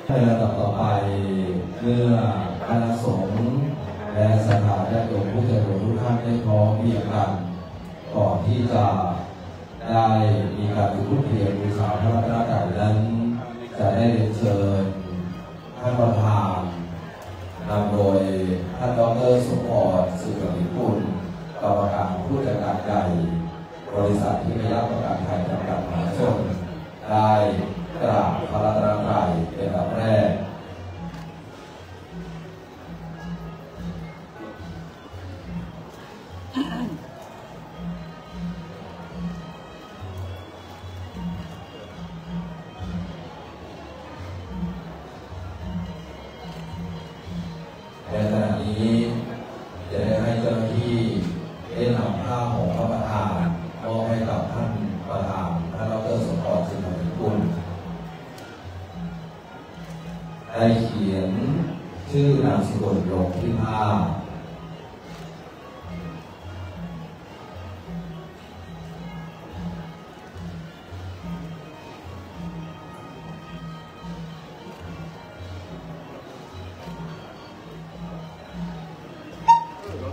ในลำดับต่อไปเมื่อคณะสงฆ์และศรัทธาญาติโยมผู้เจริญทุกท่านได้พร้อมเพรียงกันก่อนที่จะได้มีการจุดธูปเทียนบูชาพระรัตนตรัยนั้นจะได้เรียนเชิญท่านประธานนำโดยท่านดร.สมพร สืบนิกุลกรรมการผู้จัดการใหญ่บริษัททิพยประกันภัยจำกัดมหาชนได้กราบพระรัตนตรัยเป็นลำแรกในขณะนี้จะได้ให้เจ้าหน้าที่ได้นำผ้าห่มพระประธานมอบให้กับท่านประธานท่านดร.สมพร สืบนิกุลได้เขียนชื่อนามสกุลลงที่ผ้า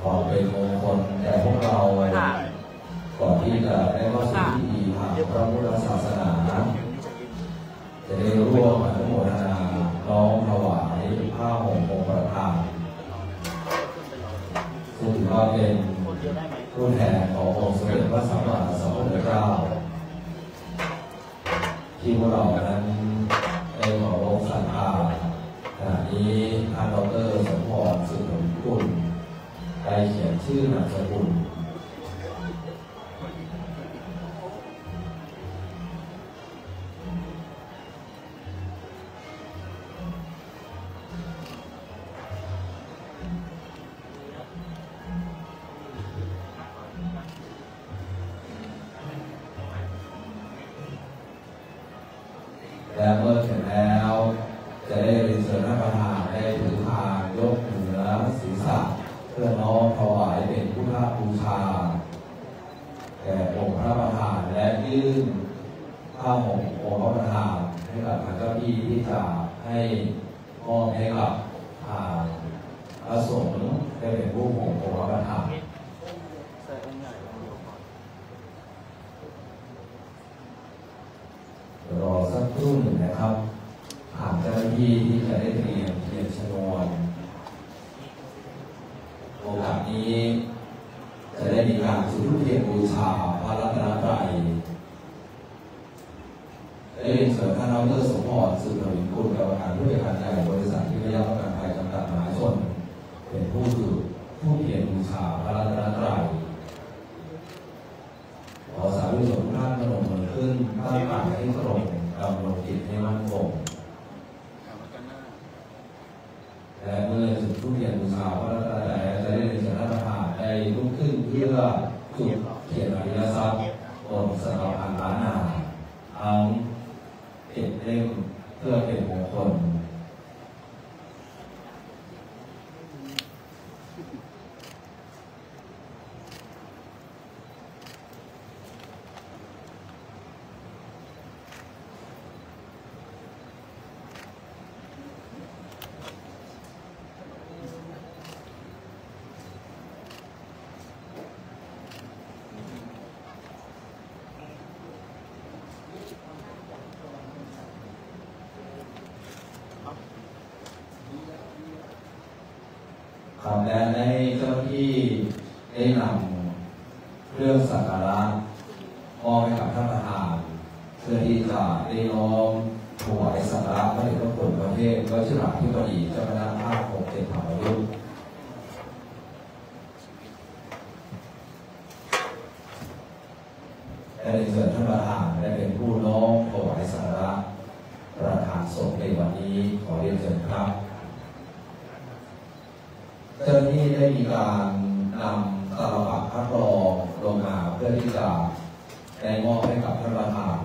ขอเป็นมงคลแก่พวกเราก่อนที่จะได้เข้าสู่พิธีทางพระพุทธศาสนาจะได้ร่วมอนุโมทนาน้อมถวายผ้าห่มองค์ประธานซึ่งถือว่าเป็นผู้แทนขององค์สมเด็จพระสัมมาสัมพุทธเจ้าที่พวกเรานั้นได้ขอร้องศรัทธาขณะนี้ท่านดร.สมพร สืบนิกุลได้เขียนชื่อนามสกุลและเมื่อเสร็จแล้วจะได้เรียนเชิญท่านประธานได้ถือพานยกเหนือศีรษะเพื่อน้อมถวายเป็นพุทธบูชาแก่องค์พระประธานและยื่นผ้าห่มองค์พระประธานให้กับทางเจ้าที่ที่จะให้มอบให้กับพระสงฆ์ได้เป็นผู้ห่มองค์พระประธานรอสักครู่หนึ่งนะครับทางเจ้าหน้าที่ที่จะได้เตรียมเทียนชนวนโอกาสนี้จะได้มีการจุดธูปเทียนบูชาพระรัตนตรัยได้เรียนเชิญท่านดร.สมพร สืบนิกุลกรรมการผู้จัดการใหญ่บริษัททิพยประกันภัยจำกัดมหาชนเป็นผู้จุดธูปเทียนบูชาพระรัตนตรัยขอสาธุชนทุกท่านพนมมือขึ้นตั้งปากให้ตรงดำรงจิตให้มั่นคงและเมื่อจุดธูปเทียนบูชาพระรัตนตรัยจะได้เรียนเชิญท่านประธานได้ลุกขึ้นเพื่อจุดเทียนอริยทรัพย์บนสถาบันล้านนาทั้ง7 เล่มเพื่อเป็นมงคลครับและในเจ้าที่ได้นำเครื่องสักการะมอบให้กับท่านประธานเพื่อที่จะได้น้อมถวายสักการะพระเดชพระคุณประเทศวชิราธิบดีเจ้าคณะภาค6 7 ธรรมยุทธและในส่วนท่านประธานได้เป็นผู้น้อมถวายสักการะประธานสงฆ์ในวันนี้ขอเรียนเชิญครับเจ้าหน้าที่ได้มีการนำตลับพัดลมลงมาเพื่อที่จะได้มอบให้กับท่านประธาน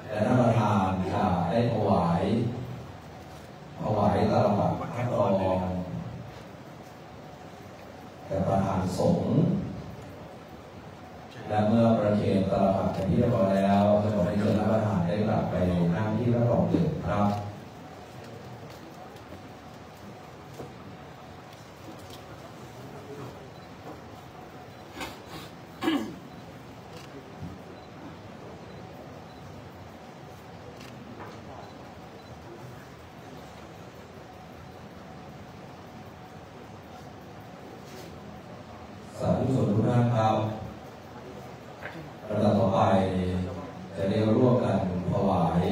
และท่านประธานจะได้ถวายตลับพัดลมแต่ประธานสงฆ์ เป็นที่เรียบร้อยแล้วจะขอให้เชิญรับประทานได้กลับไปนั่งที่รับรองเดิมครับสาธุชนทุกท่านครับระดับต่อไปจะได้ร่วมกันถวาย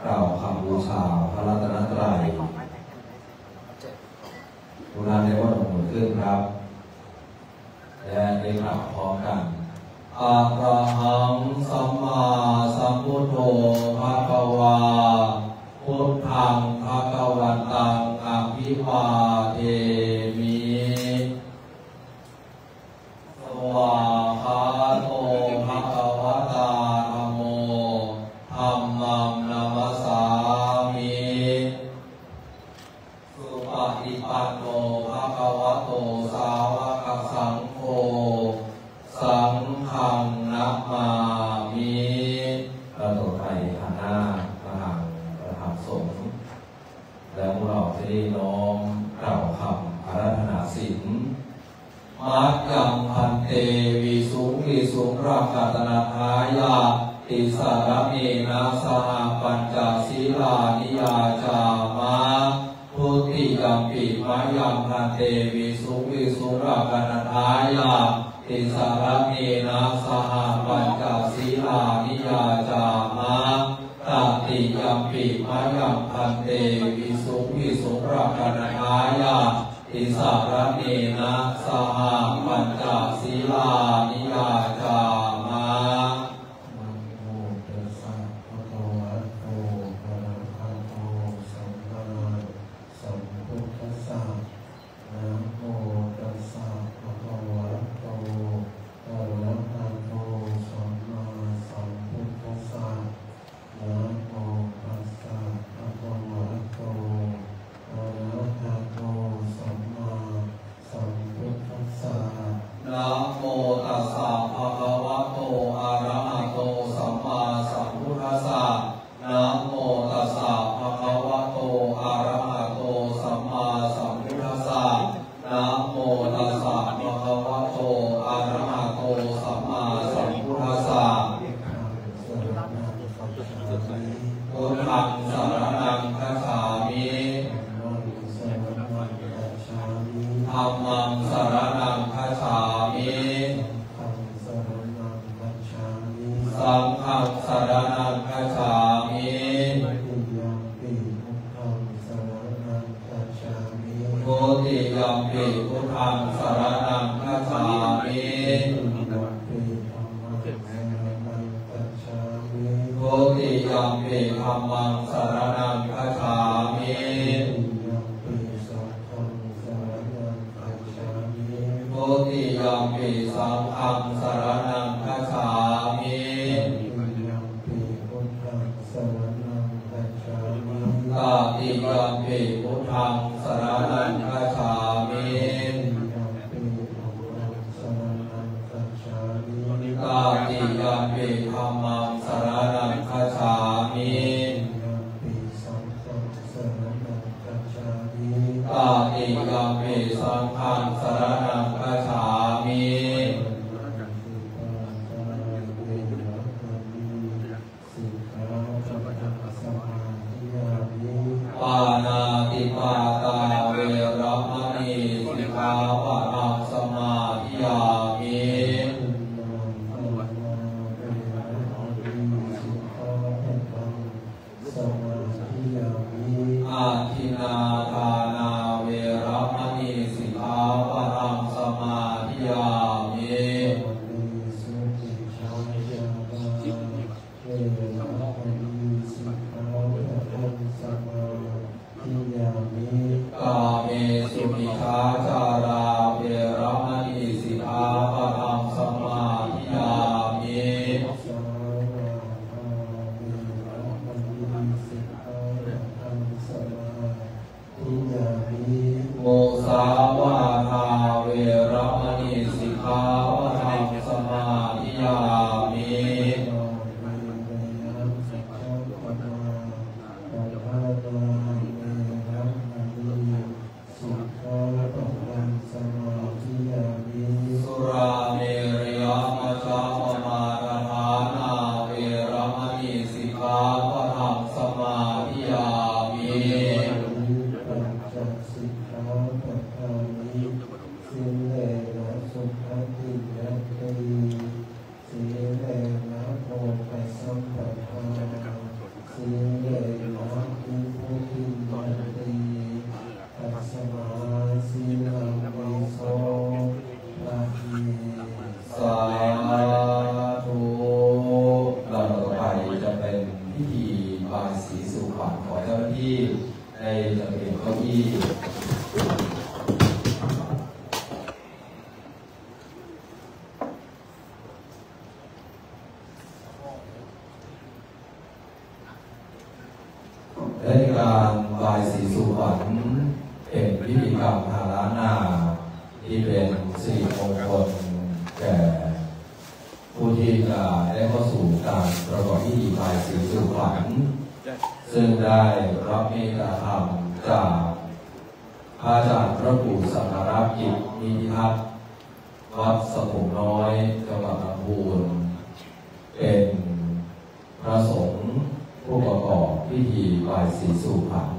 กล่าวคำบูชาพระรัตนตรัยทุกท่านได้ว่าลงมือขึ้นครับและได้กล่าวพร้อมกันอะระหังสัมมาสัมพุทโธภะคะวาพุทธังภะคะวันตังอะภิวาเทมิสวาคาโตภะคะวะตาธัมโมธัมมังนามัสสามิสุปฏิปันโนภะคะวะโตสาวกสังโฆสังฆังนะมามิเราต่อไปหันหน้ามาทางประธานสงฆ์แล้วพวกเราจะได้น้อมกล่าวคำอาราธนาศีลมัจยังพันเตวิสุงวิสุงราคาตนาทายาติสารเมนะสหปัญจศีลานิยาจามะพุทธิยัมปิมัจยังพันเตวิสุงวิสุงราคาตนาทายาติสารเมนะสหปัญจศีลานิยาจามะตติยัมปิมัจยังพันเตวิสุงวิสุงราคาตนาทายาติสารเนนะสหปัญจศีลานิยาจามะนะโมตัสสะภะคะวะโตอะระหะโตสัมมาสัมพุทธัสสะนะโมตัสสะภะคะวะโตอะระหะโตสัมมาสัมพุทธัสสะนะโมตัสสะภะคะวะโตอะระหะโตสัมมาสัมพุทธัสสะนะโมตัสสะภะคะวะโตอะระหะโตสัมมาสัมพุทธัสสะนะโมตัสสะภะคะวะโตอะระหะโตสัมมาสัมพุทธัสสะนะโมตัสสะภะคะวะโตอะระหะโตสัมมาสัมพุทธัสสะพุทธังสรณังคัจฉามิธัมมังสรณังคัจฉามิสังฆังสรณังคัจฉามิทุติยัมปิพุทธังสรณังคัจฉามิทุติยัมปิธัมมังสรณังคัจฉามิทุติยัมปิสังฆังสรณังคัจฉามิตติยัมปิพุทธังสรณังคัจฉามิตติยัมปิธัมมังสรณังคัจฉามิตติยัมปิสังฆังสรณังคัจฉามิปานาติปาตาเวรมณีสิกขาปะทังสมาธิยามิอาทินาทานาเวรมณีสิกขาปะทังสมาธิยามิกาเมสุมิชาจาราเวรมณีสิกขาปะทังสมาธิยามิโมสาวาทาเวรมณีสิกขาปะทัง และการบายสีสุขวัญเป็นพิธีกรรมทางล้านนาที่เป็นสิริมงคลแก่ผู้ที่จะได้เข้าสู่การประกอบพิธีบายสีสุขวัญซึ่งได้รับเมตตาธรรมจากพระอาจารย์พระครูสังฆรักษ์กิจนิธิทัศน์วัดสมุทรน้อยจังหวัดลำพูนเป็นพระสงฆ์ผู้ประกอบพิธีบายสีสู่ขวัญ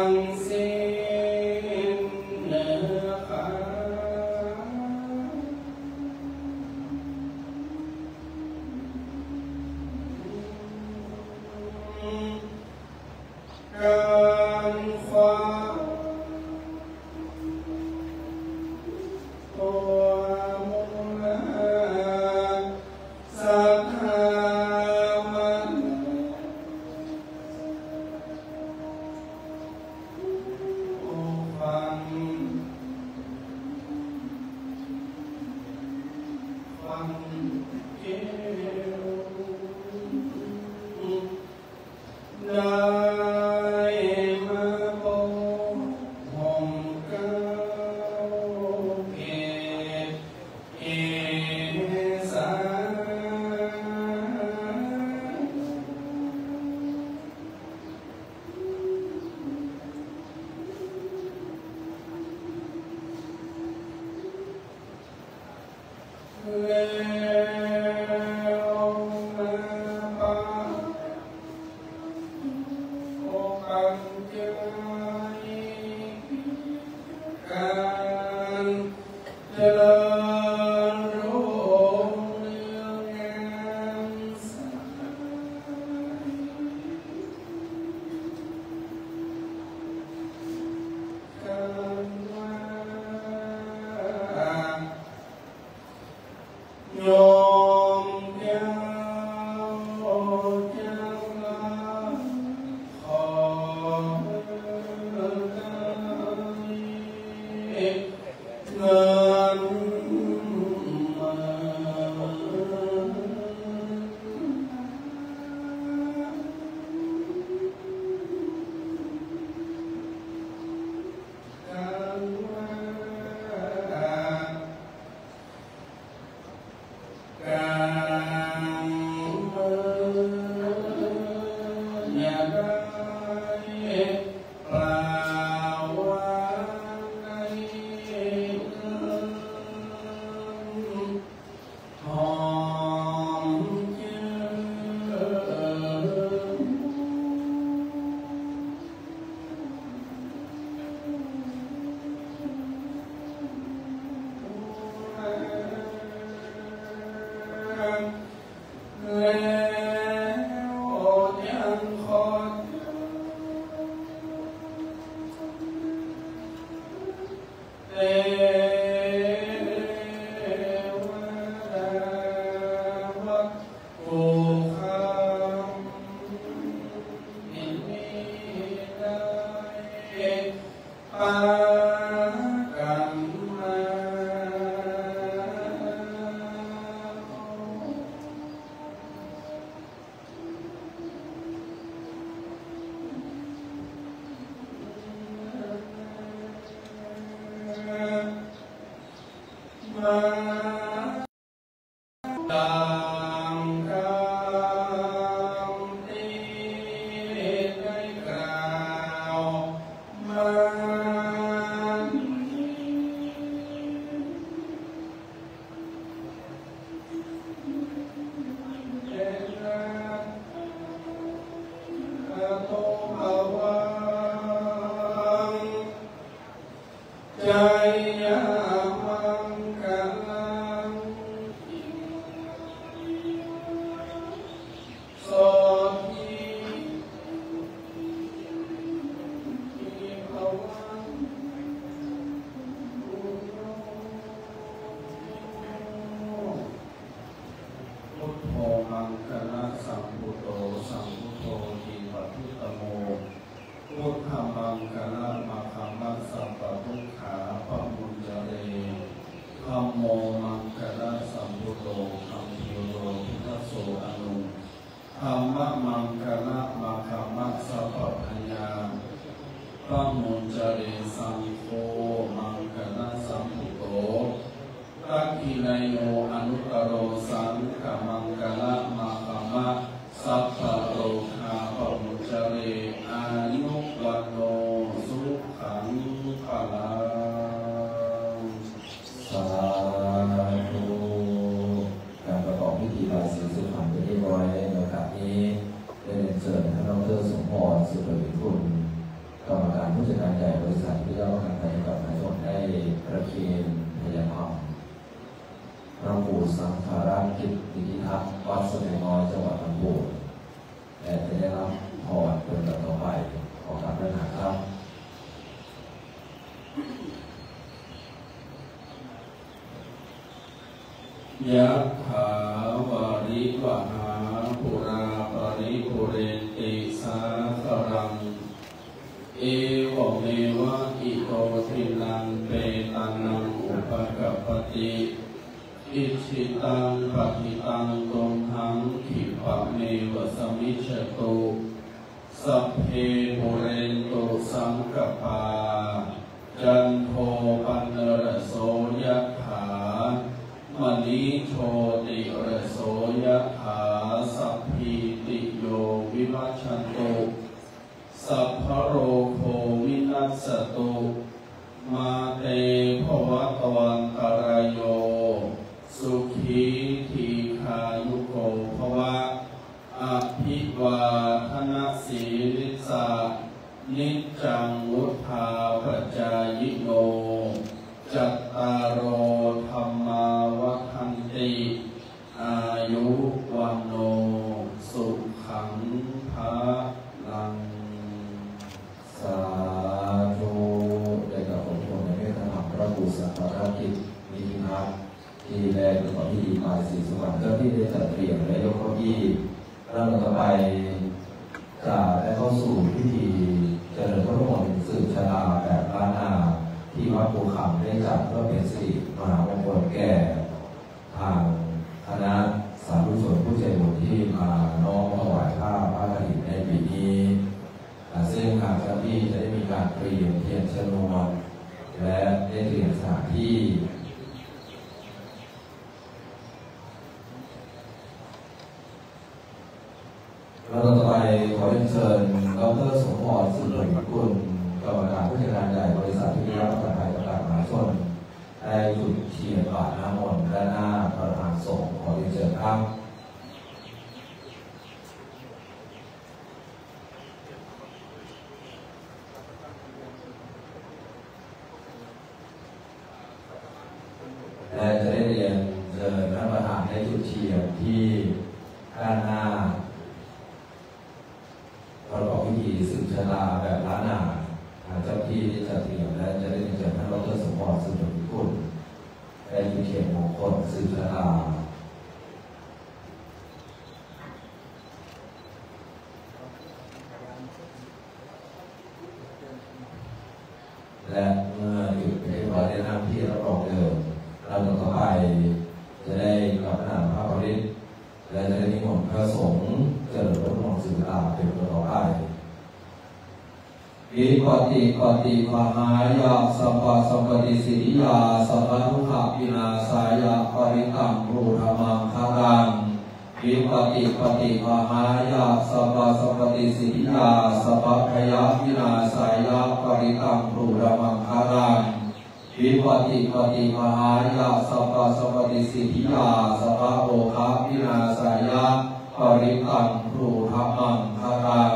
งสิ้นเนื้อขาการฟ้าตัวมุลาสัทธามันฟังเกลได้มาโปห่มเกล้าเกศเอสาแล้วมาปาโอปัญจการเจริญรุ่งเรืองงามสายการว่าโยมเจ้าเจ้าลาขอได้เงินมาการว่าการอย่าได้กล่าวว่าในหอมเจืแล้วยังคอยเทวดาวัดภูคำอินมีได้ปากันมามาตามคำที่ได้กล่าวมาเจริญโตภวังใจยามังคลังโสติภวังพุทโธมังคละสัมพุทโธสัมพุทโธทีปัทุตโมพุทธมังคละมาคัมมัสสัพพะทุกขาปะมุญจเรธัมโมมังคละสัมพุทโธธัมโยโรภิทัสโสอนุธัมมะมังคละมาคัมมัสสัพพะพยาปะมุญจเรสังโฆมังคละสัมพุทโธตักขินายโยอนุตตโรสังฆมังคละมาคัมมะสัพพะโรคาปะมุญจเรอายุวันโนสุขังพลังสาธุการประกอบพิธีบายสีสุพรรณไปเรียบร้อยในโอกาสนี้ได้เรียนเชิญท่านดร.สมพรสุขวิคุณกรรมการ จัดการใหญ่บริษัทที่เล่าการปฏิบัตินายกได้ประเคนพยายามพระปู่สังฆราชกิจนิติทัศน์วัดสมุทรน้อยจังหวัดลำพูนและจะได้รับพรเป็นต่อไปขอการด้วยนะครับยะถาวาริวหาปุราปริปุเรนติสาครังเอวเมวะอิโตทินังเปตานังอุปกัปปติอิชิตังปฏิตังตุมหังขิปะเมวะสมิจฉตุสัพเพปุเรนตุสังกปาจันโทปนรโสยะถามณีโชติระโสยะถาสัพพิติโยวิวัชชันตุสัพพโรโควินัสสตุมาเตภวัตวันตรายโยสุขีทีขายุโกภวะอภิวาทนาสีลิสานิจจังวุธาปัจจายโนจัตตารโอธรรมาวัฏันติอายุวันโนสุขังภะลังสาธุได้กับผมในเมตตาธรรมพระปู่สังฆราชกิจนิติทัศน์ที่ได้ประกอบพิธีบายสีสวรรค์เจ้าที่ได้จัดเตรียมและยกเก้าอี้เราต่อไปจะได้เข้าสู่พิธีเจริญพระพุทธมนต์สืบชะตาแบบล้านนาที่วัดภูคำได้จัดเพื่อเป็นสิริมหามงคลแก่ทางคณะสาธุชนผู้ใจบุญที่มาน้อมถวายผ้ากฐินในปีนี้ซึ่งทางเจ้าที่จะได้มีการเตรียมเทียนชนวนและได้เตรียมสถานที่เราต่อไปขอเรียนเชิญดร.สมพร สุนทรกุลกรรมการผู้จัดการใหญ่บริษัทที่รับประกันภัยจำกัดมหาชนได้จุดเทียนบาทน้ำมนต์ด้านหน้าประธานสงฆ์ขอเรียนเชิญครับและจะได้เรียนเชิญท่านประธานให้จุดเทียนที่ด้านหน้าประกอบพิธีสืบชะตาแบบล้านนาทางเจ้าที่ที่จะเตรียมและจะได้เชิญท่านดร.สมพร สุนทรกุลได้จุดเทียนมงคลสืบชะตาและเมื่อหยุดเรียบร้อยได้นั่งที่รับรองเดิมเราต่อไปจะได้กลับหน้าพระบริตรและจะได้นิมนต์พระสงฆ์เจริญพระพุทธมนต์สืบชะตาเป็นตัวต่อไปวิปติปฏิมหายาสัพพะสัมปติสิทธิยาสัพพะทุกขวินาศายาปริตังรูธรรมังคารังวิปติปฏิมหายาสัพพะสัมปติสิทธิยาสัพพะพยาวินาศายาปริตังรูธรรมังคารังวิปติปฏิมหายาสัพพะสัมปติสิทธิยาสัพพะโอคาวินาศายาปริตังรูธรรมังคารัง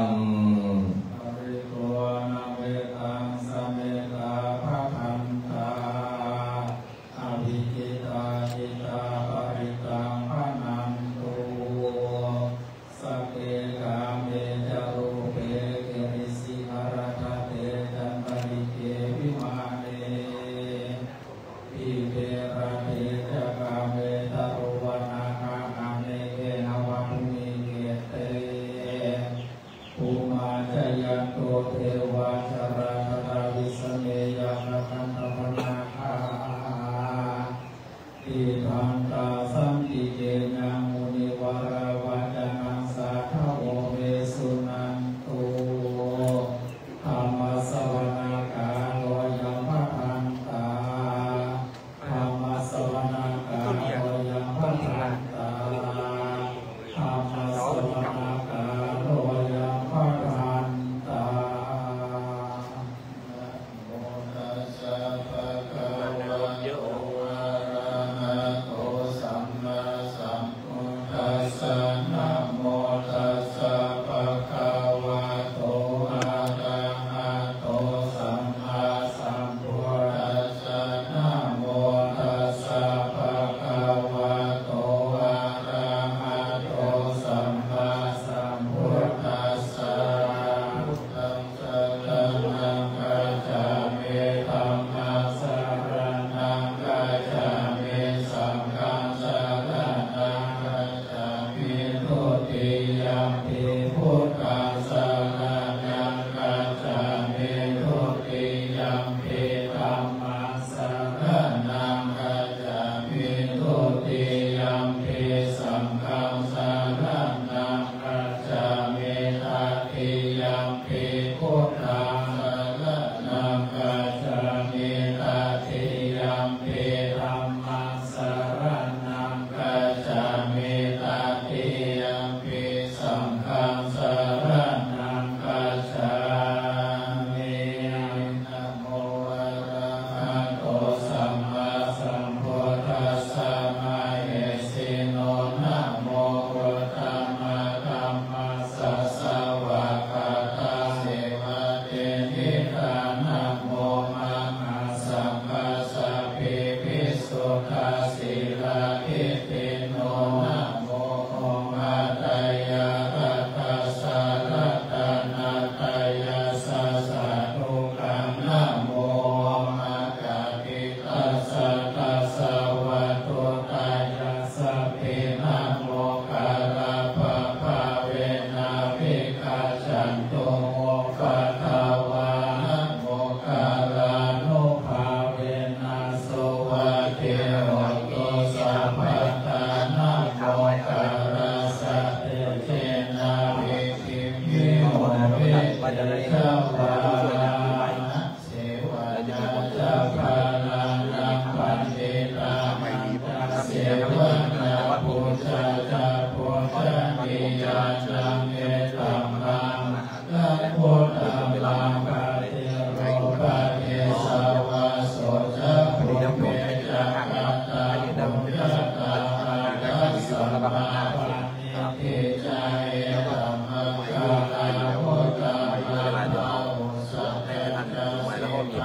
โต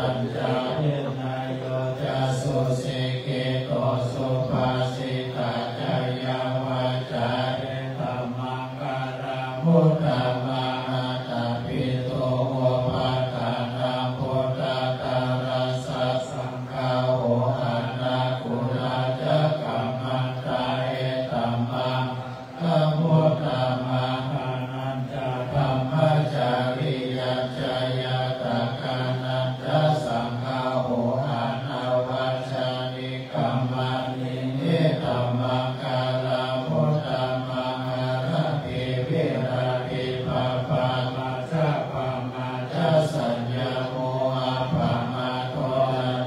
ปัญจเวไนโยจะสุสิกิโตสุภาสิตาจายาวาจาเรธัมมังการามุตตมานาตาปิโตโอปาทานาพุทธตาราสสังฆาโออานาคุลาจักขัมมันตาเอตัมมังธัมโมตัมมังอานันจะธัมมจาริยัจจายตากานันจะสังฆาโออานาวัชานิกัมมานิเนตัมมังกาลามุตตมังอาราภิวิราภิปะปะมาจะปะมาจะสัญญาโมอาปะมาโต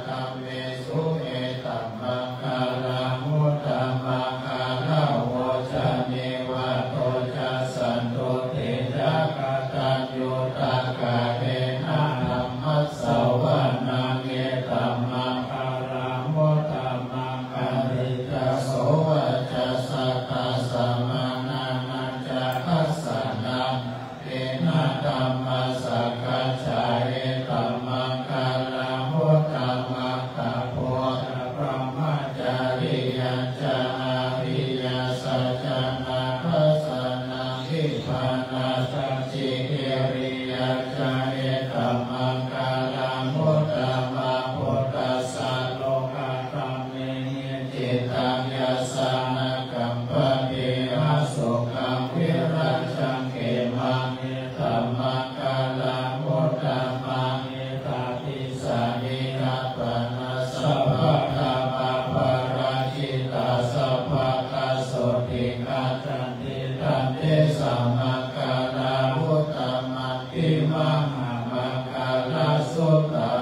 ตัมเมสุเอตัมมังกาลามุตตมังอาราโวชาเนวะโตจะสันโตเตจะกตัญญูตากะเรนะธัมมัสสวะนาเกตัมมังอารามุตตมังอริยโสวะจะสัตตสัมมานานันจะทัสสะนังเตนะธัมมัสสะกัจจายเอตัมมังกาลามุตตมังตะโพธะพระมจาริยัญจาอาริยสัจจานาคัสสะนังทิพานาสัจจิเกริยัญจาเอตัมมังกาลามุตตมังพุทธัสสะโลกาตัมเมหิจิตตังยัสสะนะกัมปะเทระสุขังวิรัจจังเขมังเอตัมมังกาลามุตตมังเอตติสานิรัตปนะสัพพะธรรมะปาราชิตาสัพพะคโสติกาจันติตันเตสัมมังกาลามุตตมังคิมังหามังกาลาสุตตั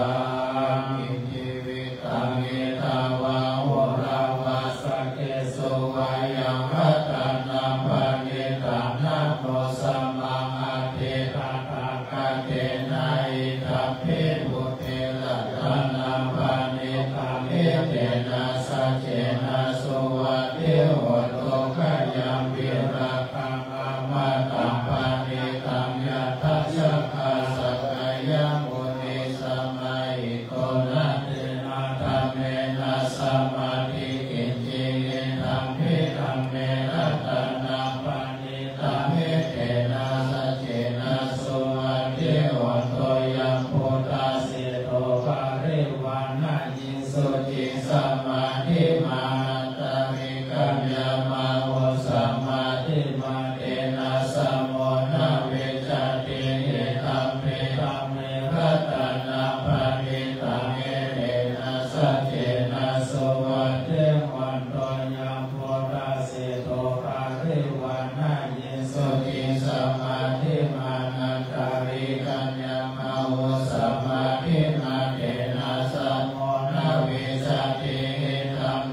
งอิทิวิตังเอตาวาโหราวาสเกสุวายังพัตตานัมปะเนตานัมโนสัมมังอาเทตาตากาเตนะอิทัพเพปุเตละทานัมปะเนตาเอเตนะสัจเจนะสุวัตเทโหโตขยัมวิราคังอามาตัมปะเนตังยะทัชชะคาสักกายมุนิสัมมาหิโตนะเตนะธัมเมนะสัมมาทิกิจจิเยธัมเพธัมเมรัตนังปะเนตัมเมเตนะสัจเจนะสุวัตเทโหโตยัมพุทธาสิโตภะเรวานะยิสุจิสัมมาทิมาตามิกัญญามาวสัมมาทิมาเตนะสัมโมนะเวจติเอตัมเปตัมเมรัตนังปะเนตัมเมเตนะสัจเจนะสุวัตเทโหโตยัมพุทธาสิโตภะเรวานะยิสุจิสัมมาทิมานันตาริกัญญามาวสัมมาทิมาเตนะสัมโมนะเวจติเอตัม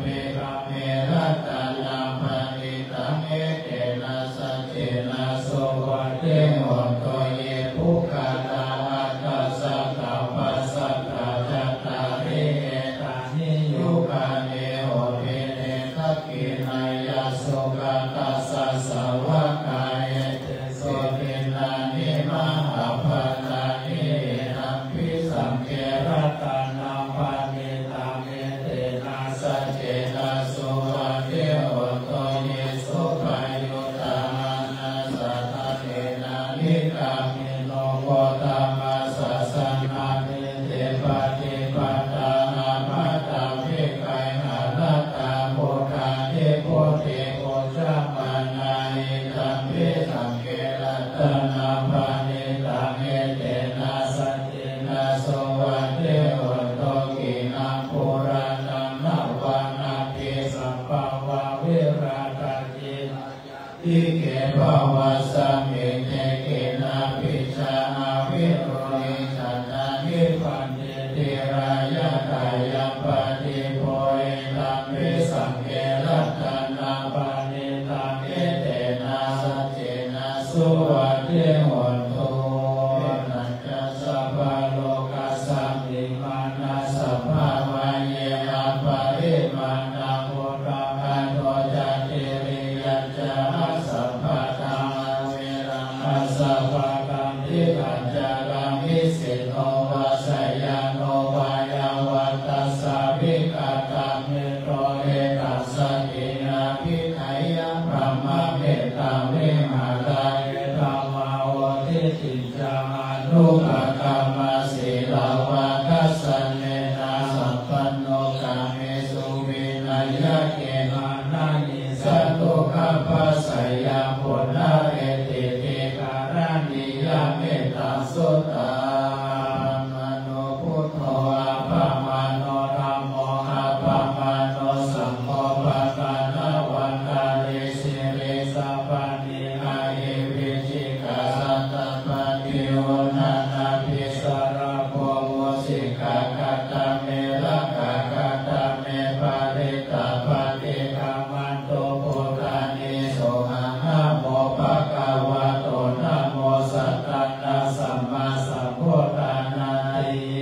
ะกะตะเมระกะกะตะเมปาริตาปฏิคัมมันโตพุทธานิโสอะนะโมภะคะวะโตนะโมสัตตัสสะสัมมาสัมพุทธานาทิ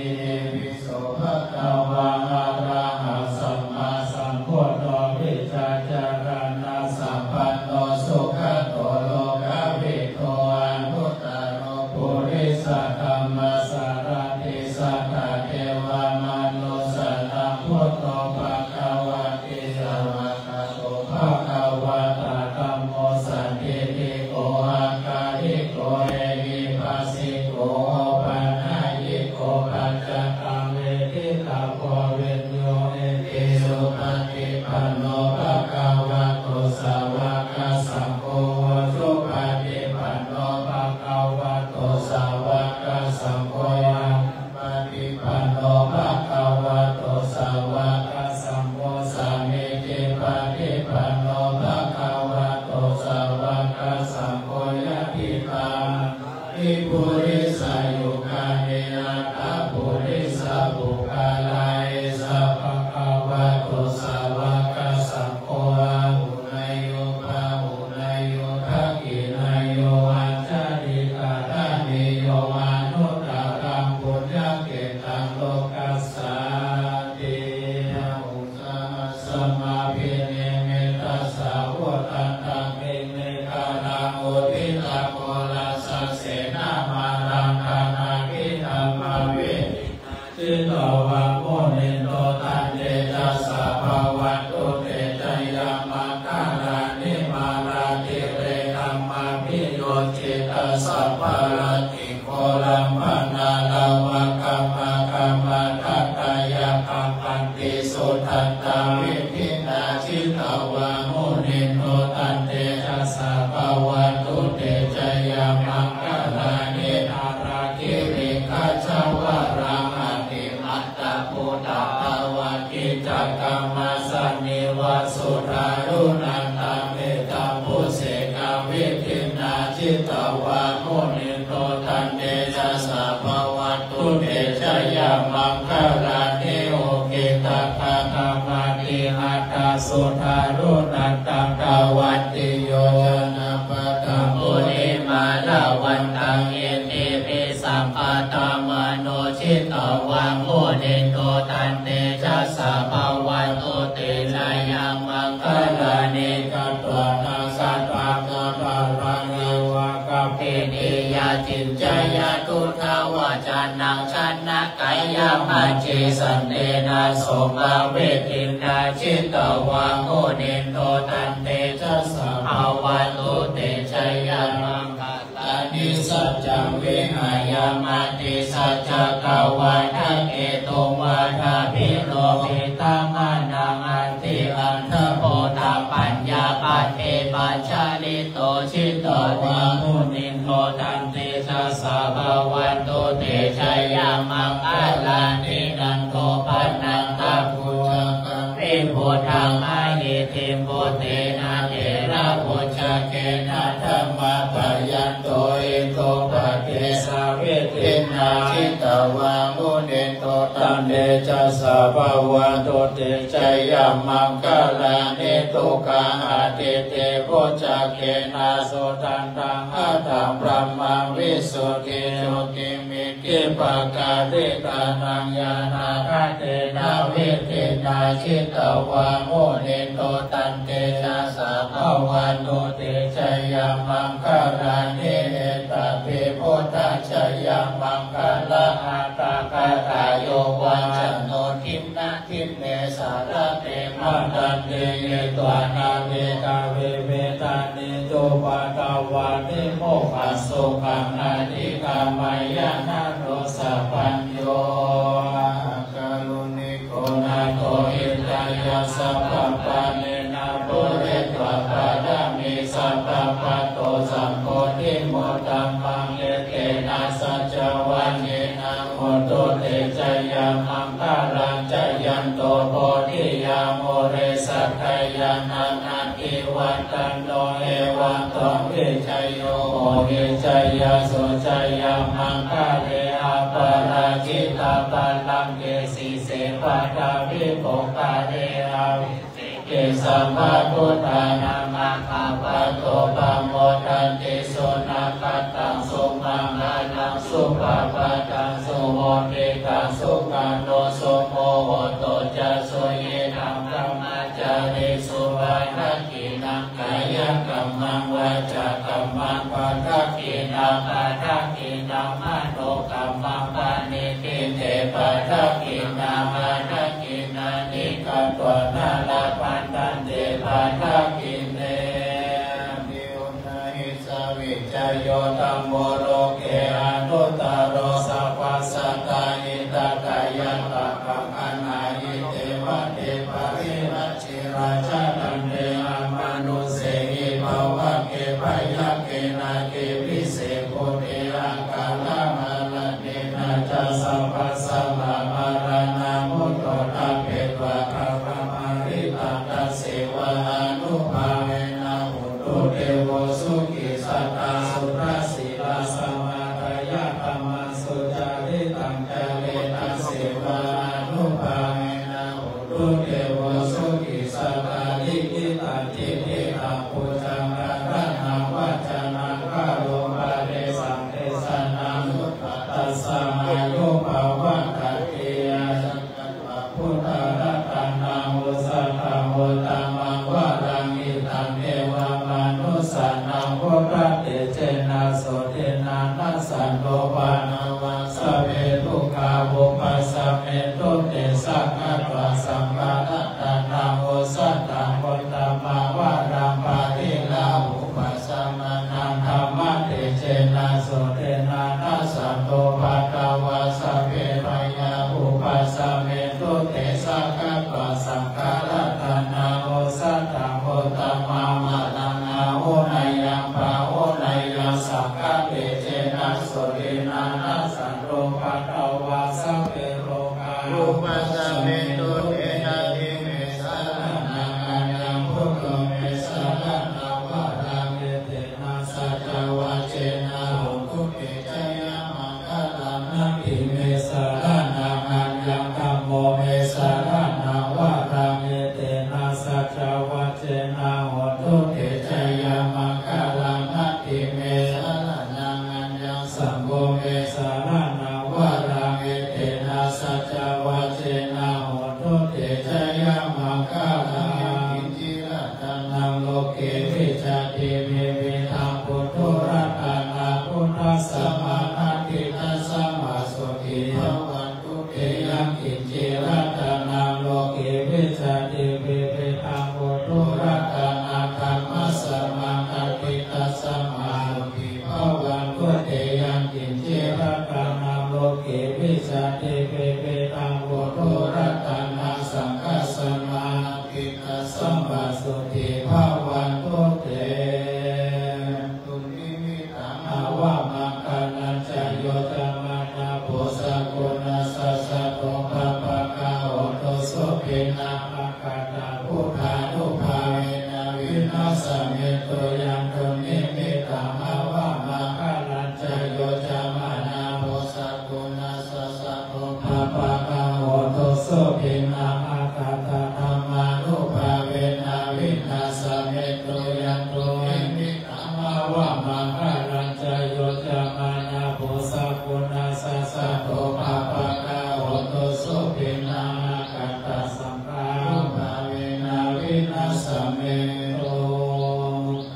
วิโสภะคะวะอะระหะสัมมาสัมพุทโธวิชาจารณะสัมปันโนสุขโตโลกวิโตอนุตตโรปุริสธัมมัสสารติสัทธาเทวมนุสสะนังพุทโธภะคะวะติสวะคะโตภะคะวะตะธัมโมสันทิฏฐิโกอาการิโกเอหิปัสสิโกปัญญยิโกปัจจตังเวทิตาโพวิญโยเอติสุปฏิปันโนภะคะวะโตสาวกสังโฆสุปฏิปันโนภะคะวะโตสาวกสังโฆปฏิปันโนภะคะวะโตสาวกสังโฆสามิจิปฏิปันโนภะคะวะโตสาวกสังโฆยะติตังอิปุริสายุคาเนนะตาปุริสาบุคคลายสัพพะคะวะโตสาวกสังโฆอุนายโยภาอุนายโยทักขินายโยอัจฉริกาตานิโยอนุตตรังปุญญเกตังโลกัสสาติอุสาสมาภิเนมิตัสสะวุตันตังเมเมฆานังอุทิตาโกลัสสะเสนามารังคานาคิธัมมาเวจิตตวะโมนิโตตันเตจัสสะภะวันตุเตชะยามังคารานิมาราติเรธัมมาภิโยจิตตัสสะภะระติโกลัมปนาลาวะกัมมะกัมมะทัตตายะกัมมันติสุทัตตาวิทินาจิตตวะโมนิโตตันเตจัสสะภะวันตุเตชะยามังคารานินาราคิริกัจจวะราหติมัตตะพุทธะภวกิจกัมมัสสนิวาสุรารุนันตาเมตาภุเสกวิทินาจิตตวะโมนิโตตันเตจัสสะภะวันตุเตชะยามังคารานิโอกิตะกะธรรมติหัตถสุรารุนันตังกาวันติโยนะปะตังปุริมาลาวันตังเยติปิสัมปะตามโนชิตวะโมนิโตตันเตจัสสะภะวันตุเตชะยามังคารานิกัตตวนาสัตตังนะภะรังยวะกัปปินิยาจินจายาตุทาวาจานังชันนะกายามัจเจสันเนนะโสมาเวทินาจิตตวะโมนิโตตันเตจัสสะภะวันตุเตชะยามังคารานิสัจจังวิหายามติสัจจกวาทังเอตุวาทาภิโรภิตังอานังอันติอันทโพธาปัญญาปัตเตปัจจาริโตชิตตวะมุนิโตตันเตจัสสะภะวันตุเตชะยามังคารานินันโทปันนังตัพพุชกังปิพุทธังอาหิทิมพุเตนะเถระพุชเกนะธัมมะปะยันโตเอโตปะเทสาวิทินาจิตตวะมุนิโตตันเตจัสสะภะวันตุเตชะยามังคารานิทุกขังอติเตพุชเกนะสุตันตังอะตังพระมังวิสุทธิโยกิมิกิปะกาลิตานังยานาคเตนะวิทินาจิตตวะโมนิโตตันเตจัสสะภะวันตุเตชะยามังคารานิเอตปิพุทธชะยามังคาราอาตากาตาโยวัจโนทิมนะทิมเนสารเตมัตตันเตเยตวานาเวกาเวเวตานิโจปะกาวานิโมขัสสุขังนาทิกามายานาโรสะปัญโยกาลุนิโกนาโตอิตายาสัพพะปะเนนะปุเรตวะปะดามิสัพพะปะโตสัมโพธิโมตัมมังเยเตนะสัจจวันเยนะโมตุเตชะยามังคารังจยันโตโพธิยาโมเรสัทธายานังนาทิวันตันโนเอวังตองวิชัยโยโมวิชัยยาสุชัยยามังคาเรอาปาราจิตา ตาลังเกสีเสปะตาวิโภคาเรอาวิเกสัมภะพุทธานามาคาปะโตปะโมทันติสุนัขตังสุมังอานังสุปะปะตังสุโหติตังสุขันโนสุโมโหโตจะสุเยธัมมังอาจาริสุวาทักขินังกายกัมมังวาจากัมมังปะทักขินังปะทักขินังมโนกัมมังปานิทิเตปะทักขินังมาทักขินานิกัตวนาลาปันตันเตปะทักขิเนมิอุณาหิสวิจโยตัมโมโรเกอนุตตโรสัพพสัตตานิตกายันตะกังอนาหิเตวะเตปะริรัชชิราชาตันเตอามานุเสหิภวะเกภยักเกนาเกวิเศษโพเทอังกาลมาลเนนะจัสสัพพะสัมมามารานามุตโตตัพเพตวะภะคะมาริตังตัสเสวะอนุภาเวนะหุตุเทโวสุขิสัตตาสุราสีลาสมาทายะธัมมังสุจาริตังจาเรตัสเสวะอนุภาเวนะหุตุเทโวสุขิสัตตาลิขิตาทิฏฐิตังปุจังการนังวัจนังกาโลปะเดสังเทสนานุตตัสสะมาโยภาวะตติยาสังกัปปะพุทธรัตนังอุสัตตังโหตัมมังวะรังอิตังเอวะมนุสันนังพุทธเตเจนะโสเทนะนัสสันโตวานาวังสะเพทุกขาวุปัสสะเมตุเตสักขะตวะสัมปะทะนังอุสัตตังโหตัมมังวะรังปะทิลาภุปัสสะมานังธัมมะเตเจนะโสเทนะนัสสันโตภะคะวะสะเพพยาภุปัสสะเมตุเตสักขะตวะสังฆารัตนังอุสัตตังโหตัมมังมะลังอาโหนายังภาโหนายังสักขะเตเจนะโสเทนะนัสสันโตภะคะวะสะเพโรกาอุปัสสะเมตุเตนะทิเมสะนังอัญญังพุทโธเมสะนังวะรังเอเตนะสัจวะเจนะโหตุเตจยามังคลังนัตถิเมสะนังอัญญังธัมโมเมสะนังวะรังเอเตนะสัจวะเจนะโหตุเตจยามังคลังนัตถิเมสะนังอัญญังสัมโฆเมสะนังวะรังเอเตนะสัจวะเจนะโหตุเตจยามังคลังกินจิรัตนังโลเกวิจติเมวิธังพุทโธรัตนาพุทธัสสะมานาทิตัสสะมาสุขีภวันตุเตยังกินจิรัตนังโลเกวิจติเมวิธังพุทโธรัตนาธัมมัสสะมานาทิตัสสะมาสุขีภวันตุเตยังกินจิรัตนังโลเกวิจติเมวิธังพุทโธรัตนาสังฆัสสะมานาทิตัสสะมาสุขีภวันตุเตตุนิมิตังอวะมังคลัญจโยตมานาโพสกุณัสสะสะโตภะภะคะโหตุสุขินาภะคะตาพุทธานุภาเวนะวินาสเมตุยังตุนิมิตังอวะมังคลัญจโยตมานาโพสกุณัสสะสะโตภะภะคะโหตุสุขินาภะคะตาธัมมานุภาเวนะวินาสเมตุยังตุนิมิตังอวะมังคลัญจโยตมานาโพสกุณัสสะสะโตภะภะคะโหตุสุขินาภะคะตาสัมมานุภาเวนะวินาสเมตุ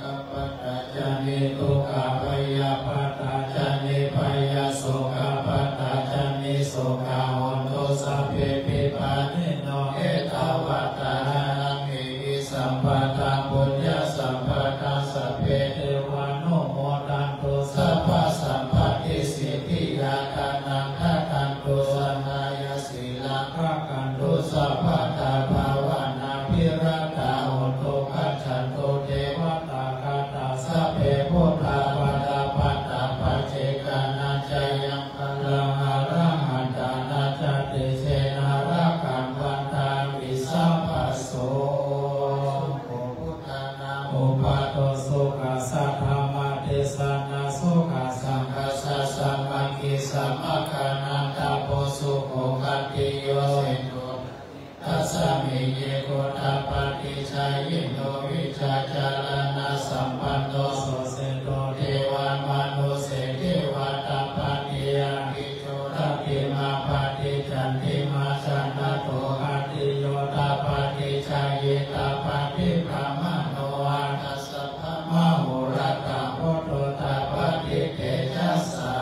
กัปปะตะจานิทุกขพยาปตาจานิพยาโสกปตาจานิโสกาโหตุสัพเพปิปานิโนเอตาวะตานังอิสัมปะทาปุญญสัมปะทาสัพเพเทวานุโมทันตุสัพพะสัมปติสิทธิยาทานังทัตันตุสัมมายาสีลังภะกันตุสัพพะตาภาวนาภิรัตาโหตุคัจฉันตุเทวตาคาตาสัพเพพุทธาปดาปัตตาปัจเจกานัจจยังพลังอรหันตานาจติเสนารักขังวันทาวิสัพพโสโอพุทธานาอุปาโตสุขัสสะธรรมเทศนาสุขัสสังฆัสสะสัมมากิสัมมาคานันตาโพสุโข ายิโนวิชาจารณะสัมปันโนโสเสโตเทวามนุเสเทวตาปฏิยันติโชตปิมาปฏิจันติมาสันตโตอาติโยตาปฏิชาเยตาปฏิพระมโนอาทัสสะภะมะโหระตาโพโตตาปฏิเตจัสสะ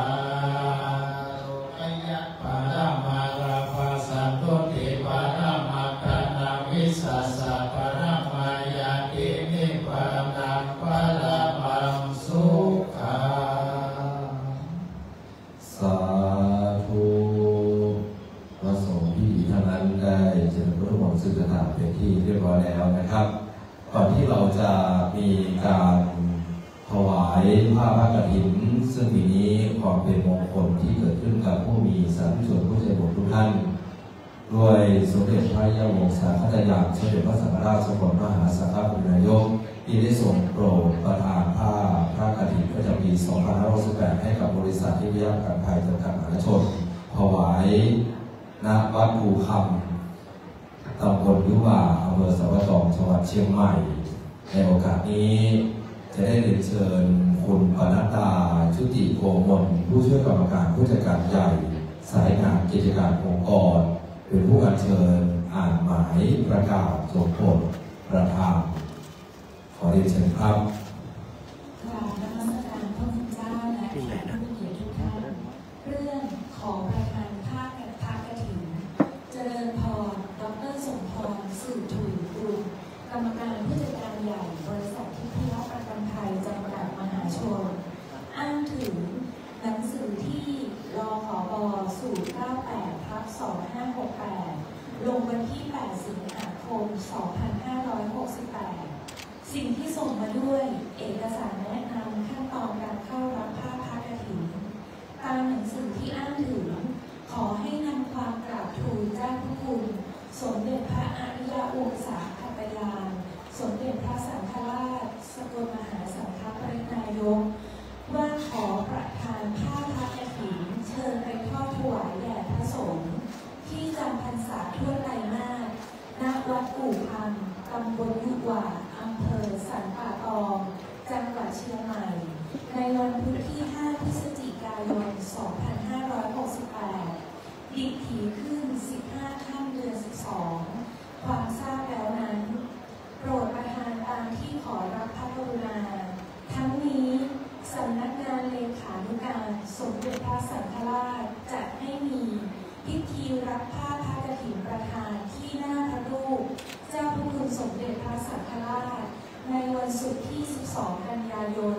โลกยะปะระมาราภาสันตุติปะระมาคณาวิสัสสะปะระมายาตินิพพานังปะระมังสุขังสาธุพระสงฆ์ที่ท่านนั้นได้เจริญพระพุทธมนต์ซึ่งจะถามเป็นที่เรียบร้อยแล้วนะครับก่อนที่เราจะมีการถวายผ้าพระกฐินซึ่งปีนี้ความเป็นมงคลที่เกิดขึ้นกับผู้มีสาธุชนผู้ใจบุญทุกท่านด้วยสมเด็จพระยาวงศาคณาสมเด็จพระสังฆราชสมเด็จมหาสังฆปรินายกที่ได้ทรงโปรดประทานผ้าพระกฐินประจำปี 2568 ให้กับบริษัทที่พยาการภัยจำกัดมหาชนถวายณวัดภูคำตำบลยุวาอำเภอสะวัสดิ์จังหวัดเชียงใหม่ในโอกาสนี้จะได้เรียนเชิญคุณปนัดดาชุติโกมลผู้ช่วยกรรมการผู้จัดการใหญ่สายงานกิจการองค์กรเป็นผู้อัญเชิญอ่านหมายประกาศสมโภชประธานขอเรียนเชิญครับกราบนมัสการพระคุณเจ้าและผู้เกียรติทุกท่านเรื่องขอประทานผ้ากฐินเจริญพรดร.สมพรสืบถุยกุลกรรมการผู้จัดการใหญ่บริษัททิพยประกันภัยจำกัดมหาชนอ้างถึงหนังสือที่รขบ098/2568 ลงวันที่ 8 สิงหาคม 2568 สิ่งที่ส่งมาด้วยเอกสารแนะนำขั้นตอนการเข้ารับผ้าพระกฐินตามหนังสือที่อ้างถึงขอให้นำความกราบทูลเจ้าพระคุณสมเด็จพระอริยวงศาคณาสมเด็จพระสังฆราชสกลมหาสังฆปรินายกว่าขอประทานผ้าพระกฐินเชิญไปทอดถวายแด่พระสงฆ์ที่จำพรรษาทั่วไตรมาสณวัดกู่คำตำบลยุวาอำเภอสันป่าตองจังหวัดเชียงใหม่ในวันพุธที่ 5 พฤศจิกายน 2568 ดิถีขึ้น 15 ค่ำเดือน 12 ความทราบแล้วนั้นโปรดประทานตามที่ขอรับพระกรุณาทั้งนี้สำนักงานเลขานุการสมเด็จพระสังฆราชจัดให้มีพิธีรับผ้าพระกฐินประทานที่หน้าพระรูปเจ้าพระคุณสมเด็จพระสังฆราชในวันศุกร์ที่ 12 กันยายน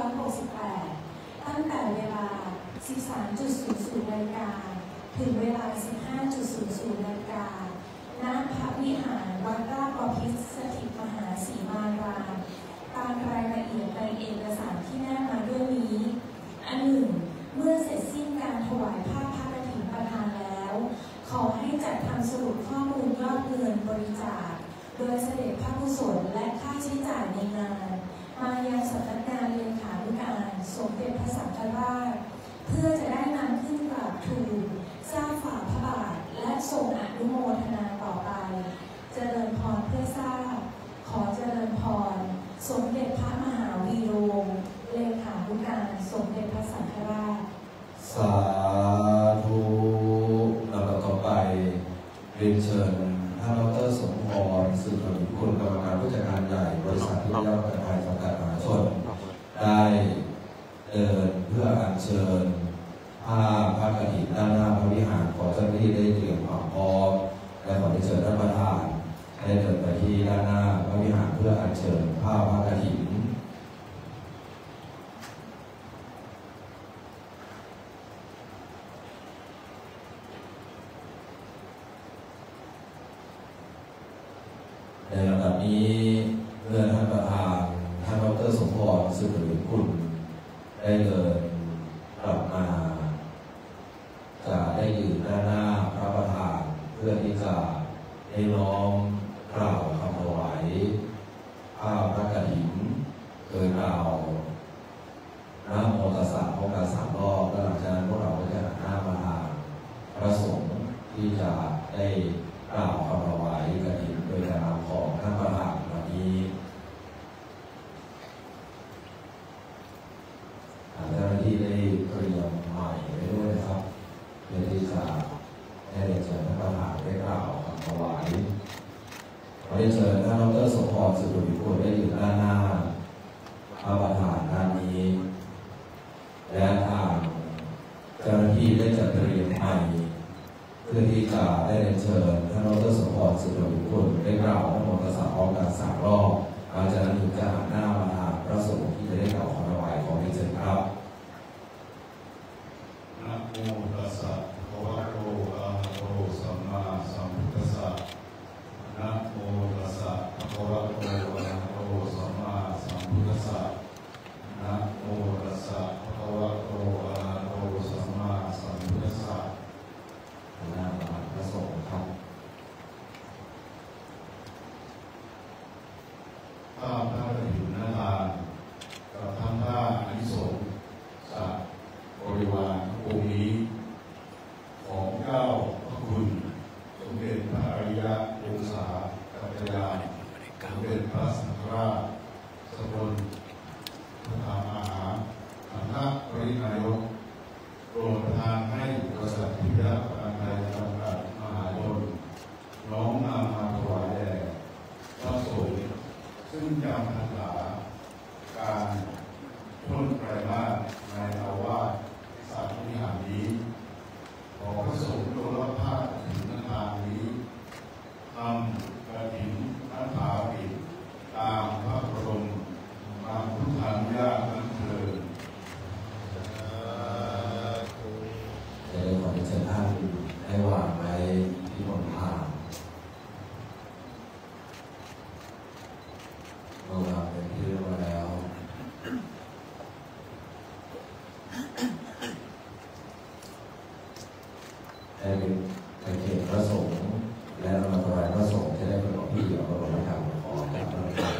2568 ตั้งแต่เวลา 13.00 น. ถึงเวลา 15.00 น. ณ พระวิหารวัดราชบพิตรสถิตมหาสีมารามตามรายละเอียดในเอกสารที่แนบมาด้วยนี้อันหนึ่งเมื่อเสร็จสิ้นการถวายผ้าพระกฐินประทานแล้วขอให้จัดทำสรุปข้อมูลยอดเงินบริจาคโดยเสด็จพระกุศลและค่าใช้จ่ายในงานมายังสำนักงานเลขานุการสมเด็จพระสังฆราชเพื่อจะได้นำขึ้นกราบทูลทราบฝ่าพระบาทและส่งอนุโมทนาต่อไปเจริญพรเพื่อทราบขอเจริญพรสมเด็จพระมหาวีโรเลขานุการสมเด็จพระสังฆราชสาธุลำดับต่อไปเรียนเชิญท่านดร.สมพรสืบถุยกุลกรรมการผู้จัดการใหญ่บริษัททิพยประกันภัยจำกัดมหาชนได้เดินเพื่ออัญเชิญผ้าพระกฐินด้านหน้าพระวิหารขอเจ้าหน้าที่ได้เตรียมความพร้อมและขอเชิญท่านประธานได้เดินไปที่ด้านหน้าพระวิหารเพื่ออัญเชิญผ้าพระกฐินในลำดับนี้เมื่อท่านประธานท่านดร.สมพรสืบถุยกุลได้เดินกลับมาจะได้ยืนด้านหน้าพระประธานเพื่อที่จะได้น้อมกล่าวคำถวายผ้าพระกฐินโดยกล่าวนะโมตัสสะพร้อมกัน3 รอบและหลังจากนั้นพวกเราก็จะหันหน้ามาทางพระสงฆ์ที่จะได้ กล่าวคำถวายกฐินโดยการนำของท่านประธานวันนี้เจ้าหน้าที่ได้เตรียมใหม่ไว้ด้วยนะครับเพื่อที่จะให้เรียนเชิญท่านประธานได้กล่าวคำถวายขอเรียนเชิญท่านดร.สมพร สุขวิกุลได้อยู่ด้านหน้าพระประธานด้านนี้และทางเจ้าหน้าที่ได้จัดเตรียมใหม่เพื่อที่จะได้เรียนเชิญท่านดร.สมพร สุขวิกุลได้กล่าวนะโมตัสสะพร้อมกัน3 รอบหลังจากนั้นถึงจะหันหน้ามาหาพระสงฆ์ที่จะได้กล่าวคำถวายขอเรียนเชิญครับนะโมตัสสะภะคะวะโตอะระหะโตสัมมาสัมพุทธัสสะนะโมตัสสะภะคะวะโตอะระหะโตสัมมาสัมพุทธัสสะนะโมตัสสะภะคะวะโตอะระหะโตสัมมาสัมพุทธัสสะหันหน้ามาหาพระสงฆ์ครับข้าพระกฐินนาทานกับทั้งผ้าอานิสงส์จากบริวารองค์นี้ของเจ้าพระคุณสมเด็จพระอริยวงศากัลยาณสมเด็จพระสังฆราชสกลพระธรรมอาหารอันทปรินายกโปรดประทานให้บริษัททิพยประกันภัยจำกัดมหาชนน้อมนำมาถวายแด่พระสงฆ์ซึ่งจำพรรษาการต้นไตรมาสในอาวาสสาธุวิหารนี้ขอพระสงฆ์จงรับผ้ากฐินนาทานนี้ทำกฐินนัฐาปิฎตามพระบรมราชพุทธานุญาตนั้นเถิดจะได้ขอเรียนเชิญท่านให้วางไว้ที่บนผ้าเมื่อวางเป็นที่เรียบร้อยแล้วได้ไปเขียนพระสงฆ์และนำมาถวายพระสงฆ์จะได้ประกอบพิธีของพระบรมธรรมขอจากพระประธาน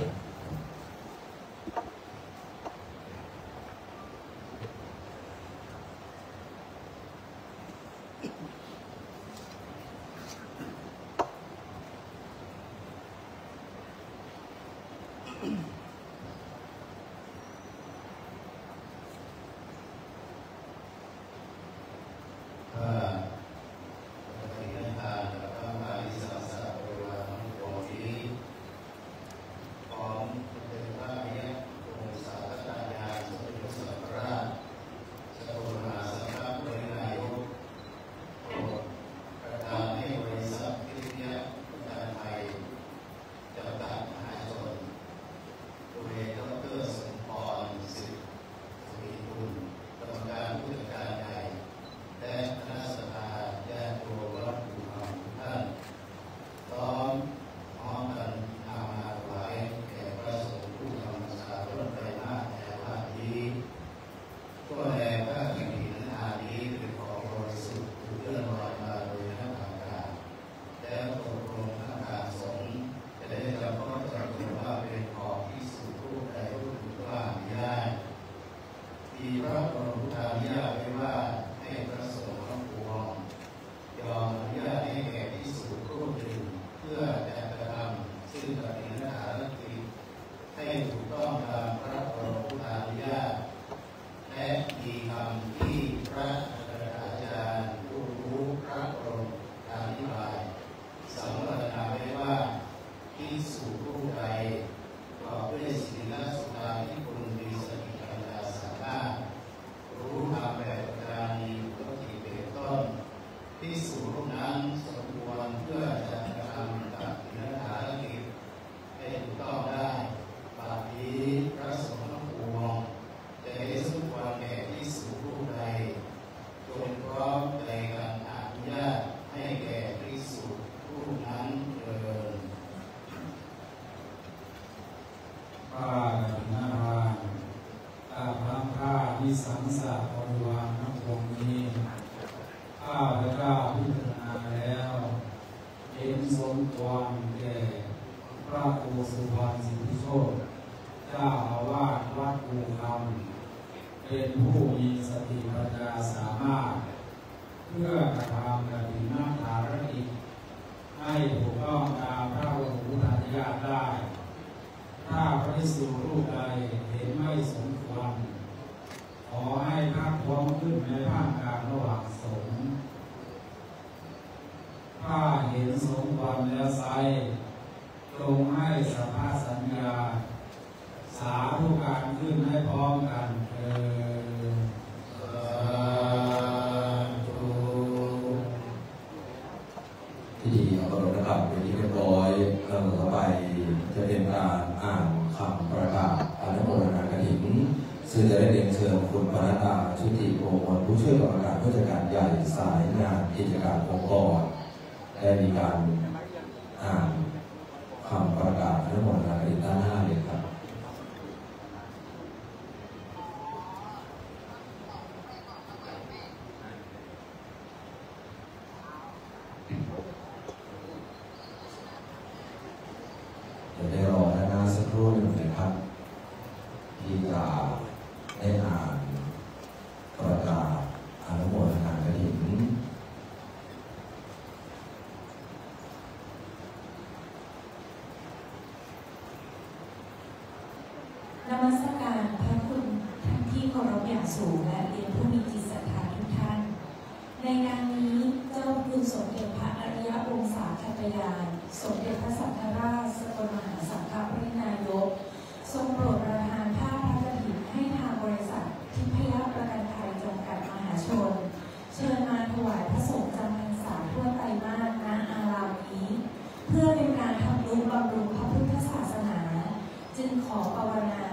สังสะบริวารทั้งปวงนี้ข้าพเจ้าพิจารณาแล้วเห็นสมควรแก่พระครูสุพรรณสิทธิโชติเจ้าอาวาสวัดภูคำเป็นผู้มีสติปัญญาสามารถเพื่อกระทำกฐินนาถารกิจให้ ในภาคกลางระหว่างสงฆ์ถ้าเห็นสมควรแล้วไซจงให้สัพพะสัญญาสาธุการขึ้นให้พร้อมกันพิธีเอาประดับเป็นที่เรียบร้อยแล้วต่อไปจะเป็นการอ่านคำประกาศอนุโมทนากฐินซึ่งจะได้เรียนเชิญคุณปนัดดาชุติโกมลผู้ช่วยกรรมการผู้จัดการใหญ่สายงานกิจการองค์กรได้มีการอ่านคำประกาศอนุโมทนากฐินด้านหน้าเลยครับเดี๋ยวได้รอด้านหน้าสักครู่หนึ่งนะครับที่จะได้อ่านประกาศอนุโมทนากฐินนมัสการพระคุณท่านที่เคารพอย่างสูงและเรียนผู้มีจิตศรัทธาทุกท่านในงานนี้เจ้าคุณสมเด็จพระอริยวงศาคตยานสมเด็จพระสังฆราชสกลมหาสังฆปรินายกทรงโปรดประทานผ้าพระกฐินให้ทางบริษัททิพยประกันภัยจำกัดมหาชนเชิญมาถวายพระสงฆ์จำพรรษาทั่วไตรมาสณอารามนี้เพื่อเป็นการทำนุบำรุงพระพุทธศาสนาจึงขอภาวนา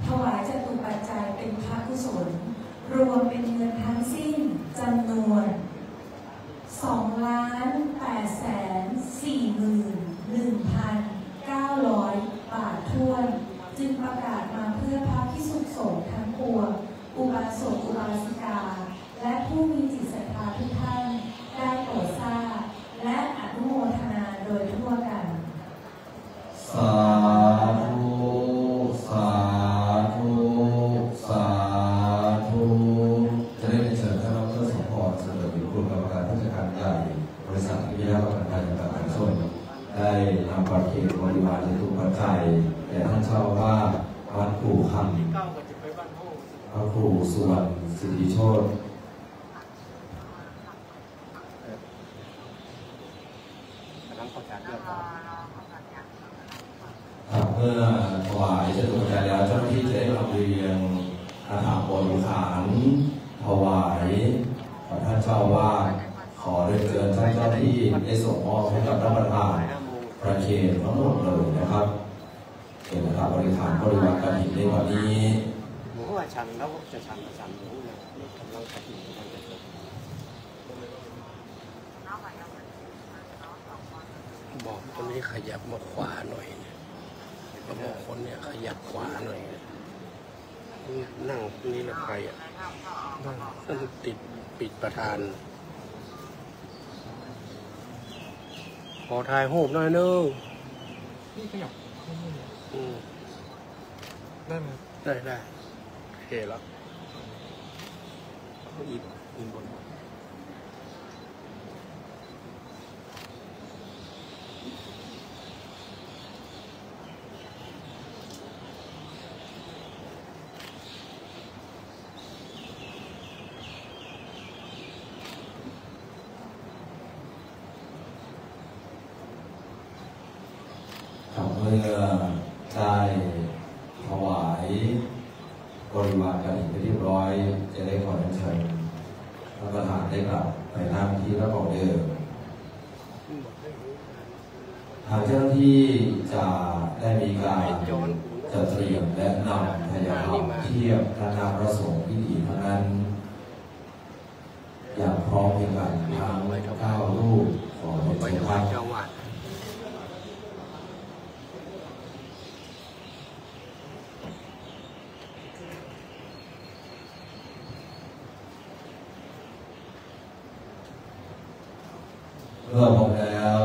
ถวายจตุปัจจัยเป็นพระกุศลรวมเป็นเงินทั้งสิ้นจำนวน2,841,900 บาทถ้วนจึงประกาศมาเพื่อพระภิกษุสงฆ์ทั้งปวงอุบาสกอุบาสิกาและผู้มีจิตศรัทธาทุกท่านได้โปรดทราบและอนุโมทนาโดยทั่วกันสาธุสาธุสาธุจะได้เชิญท่านดร.สมพรเสริมคุณกรรมการผู้จัดการใหญ่บริษัทวิทยาประกันภัยจำกัดมหาชนได้นำประเคนบริวารจตุปัจจัยแด่ท่านเจ้าว่าวัดปู่คำพระครูสุวรรณสิทธิโชติเมื่อถวายจตุปัจจัยแล้วเจ้าหน้าที่จะได้ลำเลียงอาหารบริขารถวายท่านเจ้าว่าขอได้เชิญท่านเจ้าที่ได้ส่งมอบให้กับท่านประธานประเคนทั้งหมดเลยนะครับเป็นนะครับบริขารบริวารกฐินในวันนี้หมูว่าชันแล้วจะชันประจำหมูเลยกำลังกฐินกำลังจะจบบอกตรงนี้ขยับมาขวาหน่อยก็บอกคนเนี่ยขยับขวาหน่อยนั่งนี่ละใครอ่ะนั่งติดปิดประธานขอถ่ายรูปหน่อยนึงพี่ขยับได้ไหมได้โอเคแล้วอีกบนเมื่อได้ถวายบริวารกฐินไปเรียบร้อยจะได้ขอเชิญท่านประธานได้กลับไปนั่งที่ระเบียบเดิมทางเจ้าหน้าที่จะได้มีการจัดเตรียมและนำพยาธรรมเทียบคณะพระสงฆ์ที่ดีทั้งนั้นอย่างพร้อมเพรียงกันทั้ง9 รูปของพระเจ้าเมื่อพบแล้ว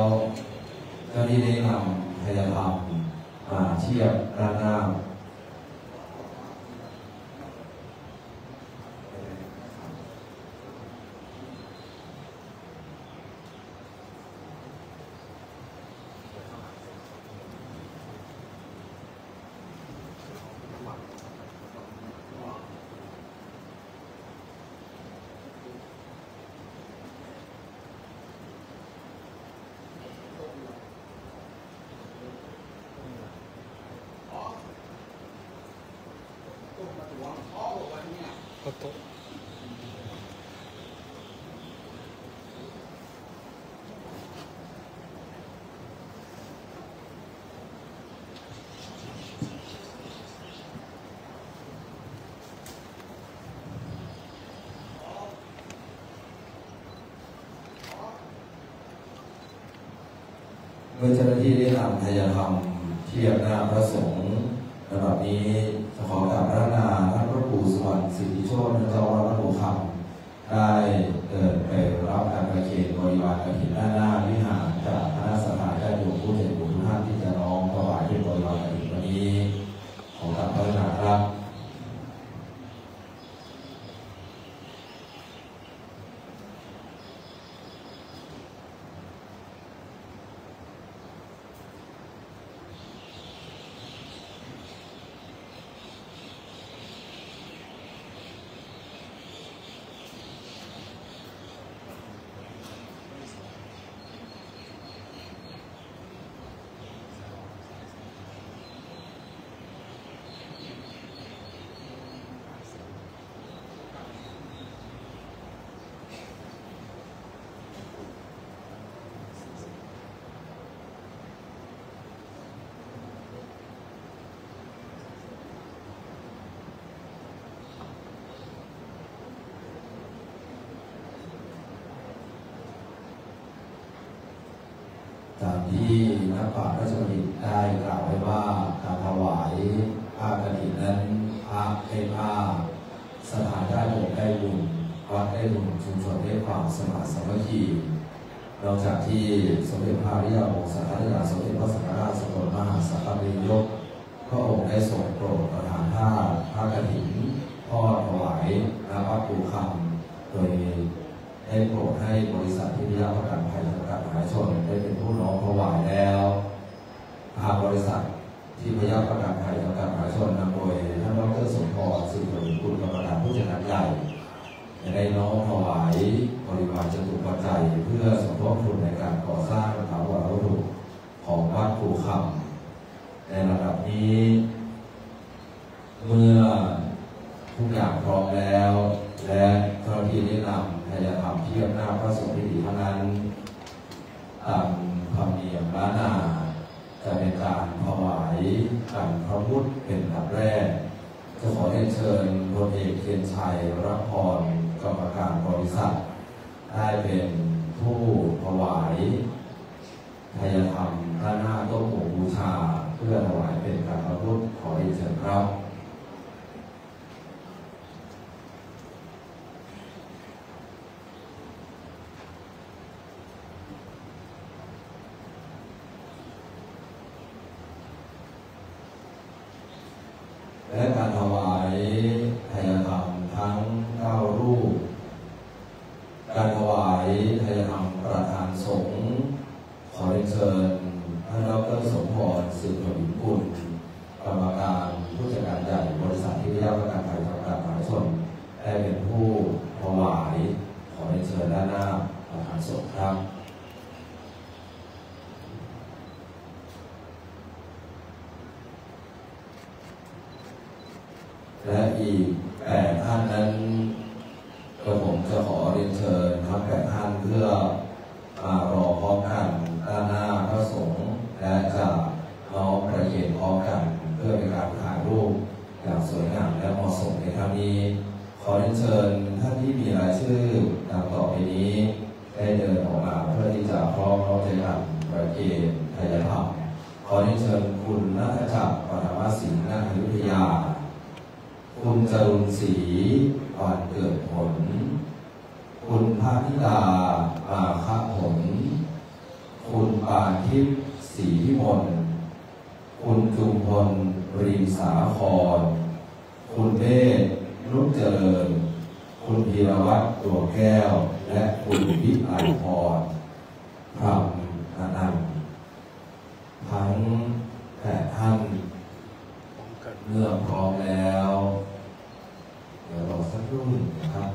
เจ้าที่ได้นำพยาธรรมมาเทียบด้านหน้า มื่อเจ้าหน้าที่ได้นำทายธรรมเทียบหน้าพระสงฆ์ในแบบนี้ขอกราบพระนาท่านพระครูสุวรรณสิทธิโชติเจ้าอาวาสวัดหลวงคำได้เดินไปรับการประเคนบริวารกฐินด้านหน้าวิหารจากคณะสัตยาญาติโยมผู้ใจบุญทุกท่านที่จะน้อมถวายเป็นบริวารกฐินวันนี้ขอกราบพระนาครับตามที่นักปราชญ์ราชบัณฑิตได้กล่าวไว้ว่าการถวายผ้ากฐินนั้นพระให้ผ้าสถานได้บุญได้บุญวัดได้บุญชุมชนได้ความสมัครสามัคคีนอกจากที่สมเด็จพระอริยวงศ์สังฆราชสมเด็จพระสังฆราชสกลมหาสังฆปรินายกพระองค์ได้ทรงโปรดประทานผ้ากฐินทอดถวายณวัดภูคำโดยได้โปรดให้บริษัททิพยประกันภัยจำกัดมหาชนได้เป็นผู้น้อมถวายแล้วทางบริษัททิพยประกันภัยจำกัดมหาชนนำโดยท่านดร.สมพรสิริคุณกรรมการผู้จัดการใหญ่ได้น้อมถวายบริวารจตุปัจจัยเพื่อสมทบทุนในการก่อสร้างถาวรวัตถุของวัดภูคำในระดับนี้เมื่อทุกอย่างพร้อมแล้วและเจ้าหน้าที่ได้นำทายธรรมเทียบหน้าพระสงฆ์ที่ดีเท่านั้นตามธรรมเนียมล้านนาจะเป็นการถวายกันพระพุทธเป็นอันดับแรกจะขอเรียนเชิญพลเอกเทียนชัยรับพรกรรมการบริษัทได้เป็นผู้ถวายทายธรรมด้านหน้าโต๊ะหมู่บูชาเพื่อถวายเป็นการพระพุทธขอเรียนเชิญครับและการถวายทายธรรมทั้ง9รูปการถวายทายธรรมประธานสงฆ์ขอเรียนเชิญท่านดร.สมพรสิริกุลกรรมการผู้จัดการใหญ่บริษัททิพยประกันภัยจำกัดมหาชนได้เป็นผู้ถวายขอเรียนเชิญด้านหน้าประธานสงฆ์ครับและอีก8ท่านนั้นกระผมจะขอเรียนเชิญทั้ง8ท่านเพื่อมารอพร้อมกันด้านหน้าพระสงฆ์และจะน้อมประเคนพร้อมกันเพื่อเป็นการถ่ายรูปอย่างสวยงามและเหมาะสมในครั้งนี้ขอเรียนเชิญท่านที่มีรายชื่อดังต่อไปนี้ได้เดินออกมาเพื่อที่จะพร้อมรับใจกันประเคนทายธรรมขอเรียนเชิญคุณณัฐจักร ปฐมศิลป์ ณ อยุธยาคุณจรุณศรีวันเกิดผลคุณพระธิดามาคะผลคุณปานทิพย์ศรีวิมลคุณจุมพลรีสาครคุณเมธนุชเจริญคุณพีรวัตรตัวแก้วและคุณวิไลพรพรหมอนันต์ทั้ง8ท่านเมื่อพร้อมแล้วเดี๋ยวรอสักครู่นะครับ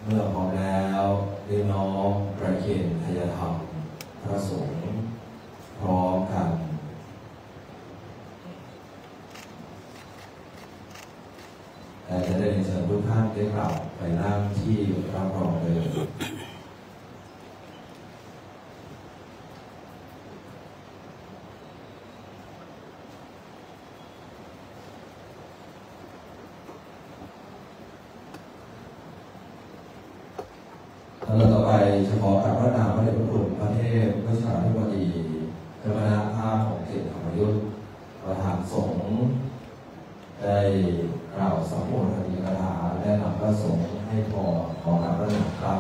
เมื่อพร้อมแล้วได้น้อมประเคนทายธรรมพระสงฆ์พร้อมกันแต่จะได้เชิญทุกท่านได้กลับไปนั่งที่รับรองเลย เราต่อไปจะขอกราบพระนามพระเดชพระคุณพระเทพพระชาธิบดีเจ้าคณะภาคของเขตธรรมยุทธประธานสงฆ์ได้กล่าวสัมโภชนีคาถาและนำพระสงฆ์ให้พรขอกราบพระนามครับ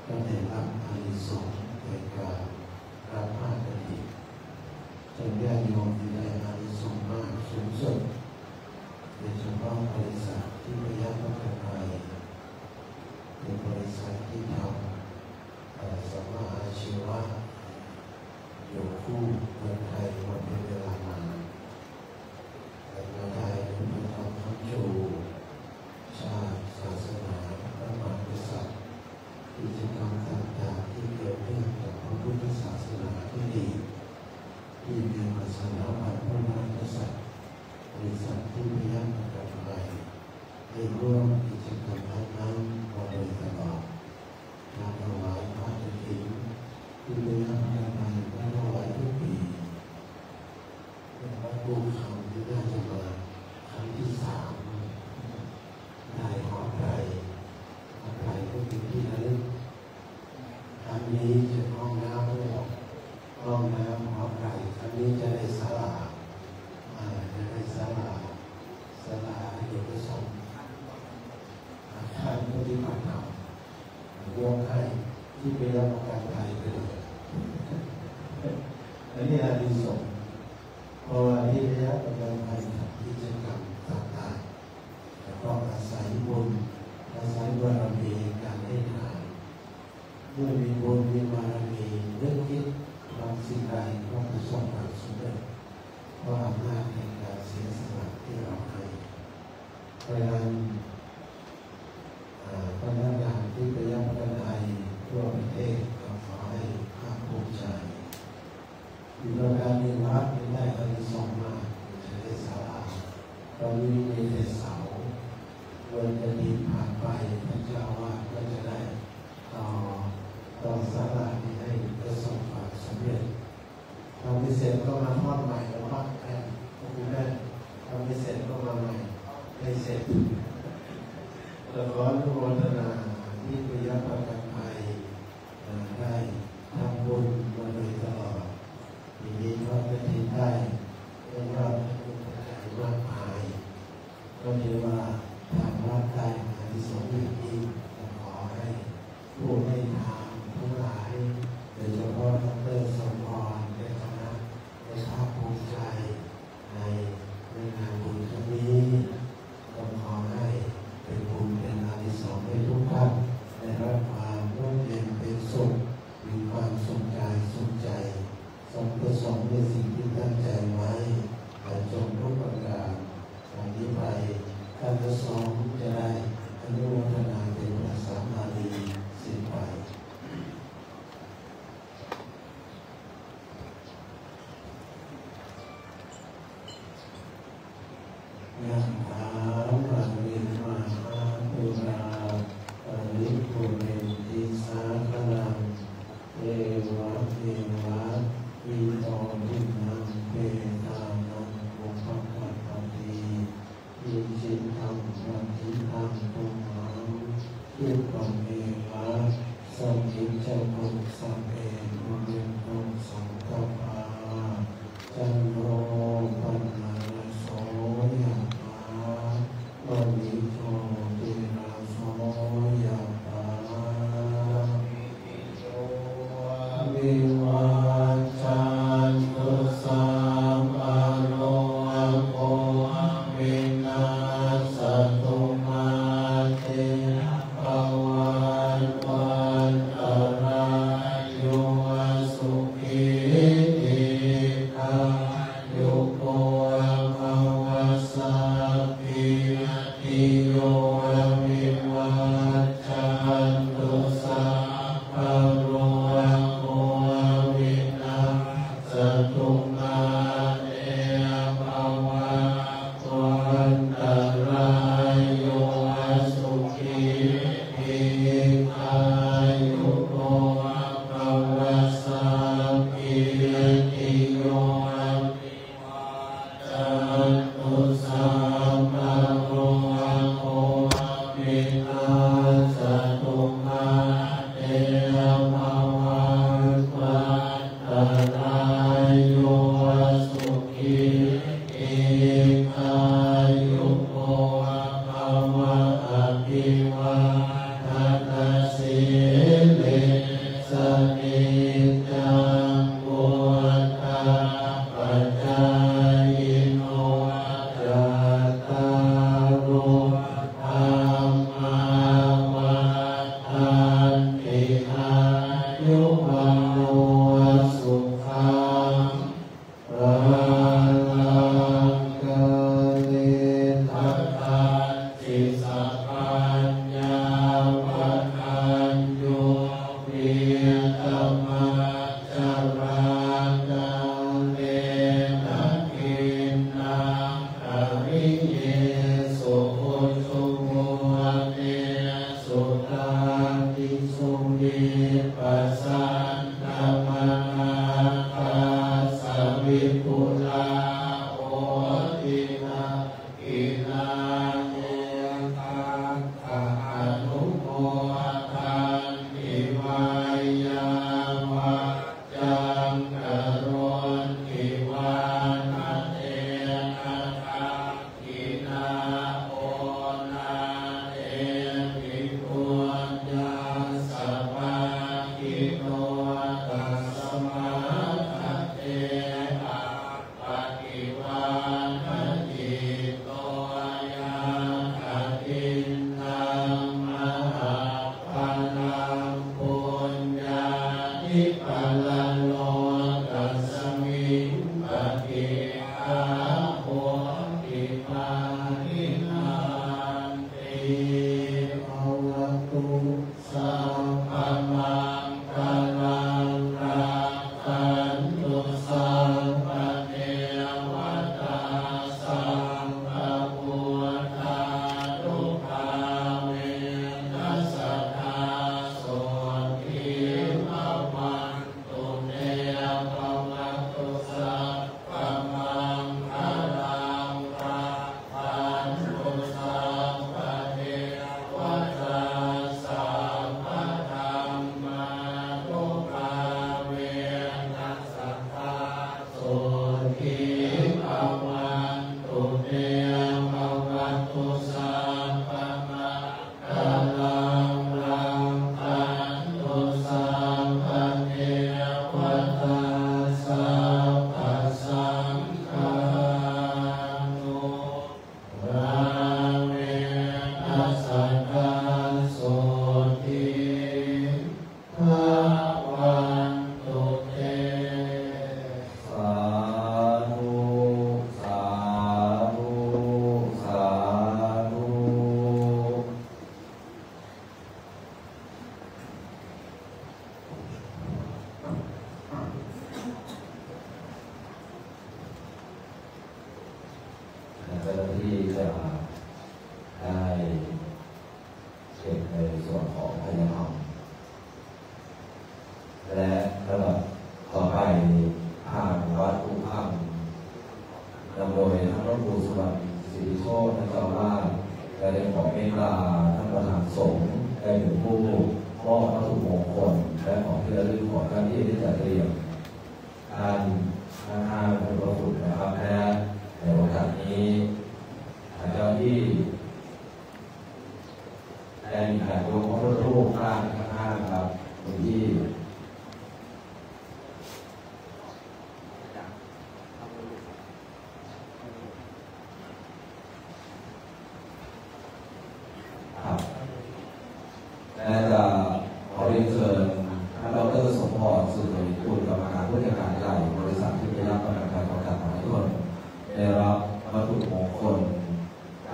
ก็ได้รับอานิส อันนี้อานิสงส์เพราะว่าที่ระยะประกันภัยกับกิจกรรมต่างๆจะต้องอาศัยบุญอาศัยบารมีการให้ทานเมื่อมีบุญมีบารมีเรื่องคิดทำสิ่งใดก็ประสบความสำเร็จเพราะอำนาจในการเสียสละที่เราให้เพราะฉะนั้นพนักงานที่ประหยัดประกันภัยทั่วประเทศก็ขอให้ภาคภูมิใจอยู่ในการเรียนวัดไม่ได้อานิสงส์มากจะได้ศาลาตอนนี้มีแต่เสาวันจะดีผ่านไปพระเจ้าว่าก็จะได้ต่อศาลานี้ให้ประสบความสำเร็จทำไม่เสร็จก็มาทอดใหม่แล้ววัดแทนคุณแม่ทำไม่เสร็จก็มาใหม่ให้เสร็จแต่ขออนุโมทนาที่ประหยัดประกันภัยได้ทำบุญมาโดยตลอดทีนี้ก็จะทิ้งได้ไม่ว่าจะมากมายก็ถือว่าทางวัดได้อานิสงส์อย่างยิ่งขอให้ผู้ให้ทานทั้งหลายโดยเฉพาะดร.สมพรและคณะได้ภาคภูมิใจในงานบุญครั้งนี้ก็ขอให้เป็นบุญเป็นอานิสงส์ให้ทุกท่านได้รับความ ที่จะได้เก็บในส่วนของพยธรรมและระดับต่อไปทางวัดผู้พังนำโดยท่านพระครูสุวรรณศรีโชติท่านเจ้าอาวาสได้ขอเมตตาท่านประธานสงฆ์ได้เป็นผู้มอบวัตถุมงคลและของที่ระลึกของท่านที่จะเตรียมการห้างพระพุทธนะครับและในโอกาสนี้เจ้าที่ได้มีการยกพระพุทธรูปร่างข้างๆครับบนที่และจะขอเรียนเชิญท่านดร.สมพร สุริกุลกรรมการผู้จัดการใหญ่บริษัทที่ได้รับประกันจำกัดมหาชนได้รับวัตถุมงคล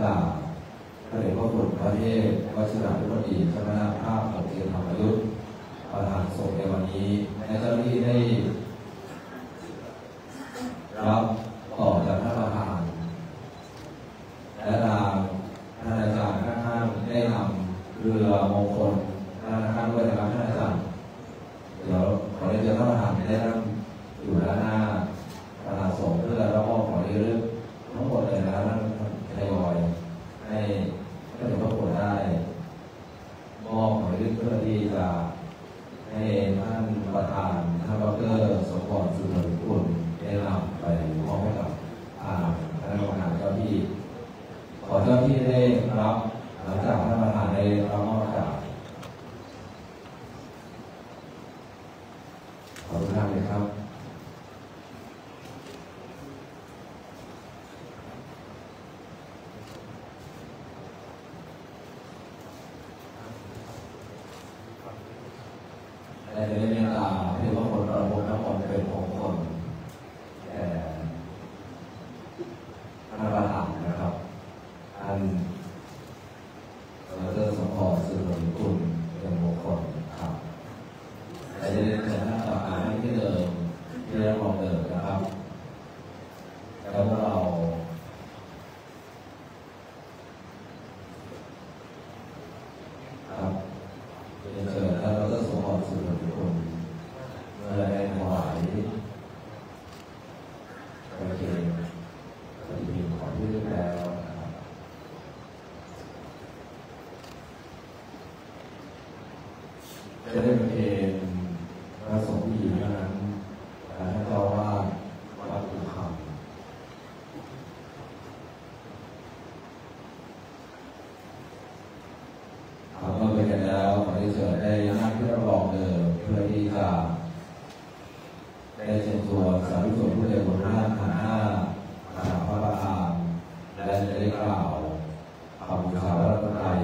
จากพระเดชพระคุณพระเทพวชิราธิบดีเจ้าคณะภาคของเทียนธรรมยุทธประธานสงฆ์ในวันนี้และเจ้าหน้าที่ได้รับต่อจากท่านประธานและทางท่านอาจารย์ข้างๆได้นำเรือมงคลนะครับด้วยนะครับท่านอาจารย์เดี๋ยวขอเรียนเชิญท่านประธานได้นั่งอยู่ด้านหน้าประธานสงฆ์เพื่อรับมอบของที่ระลึกทั้งหมดเลยนะครับท่านทยอยให้ท่านพระครูได้มอบของที่ระลึกเพื่อที่จะให้ท่านประธานท่านดร.สมพร สุริกุลได้นำไปมอบให้กับท่านประธานเจ้าที่ขอเจ้าที่ได้รับหลังจากท่านประธานได้รับมอบจากขอบคุณมากเลยครับและในเมตตาที่พระคนประพรมน้ำมนต์เป็นมงคลแก่ท่านประธานนะครับท่านดร.สมพร สุริกุลเป็นมงคลครับและจะได้เชิญท่านประธานที่เดิมที่ได้มองเดิมนะครับแล้วพวกเราครับจะเชิญท่านดร.สมพร สุริกุลเมื่อได้ถวายโอเคปฏิทินของที่เรียบแล้วนะครับจะได้เป็นเพลงพระสงฆ์ผู้หญิงนั้นท่านเจ้าอาวาสวัดภูคำเมื่อเป็นกันแล้วขอที่เชิญได้นั่งที่รับรองเดิมเพื่อที่จะได้เชิญชวนสาธุชนผู้ใจบุญร่างฐานะพระประธานและจะได้กล่าวคำบูชาพระรัตนตรัย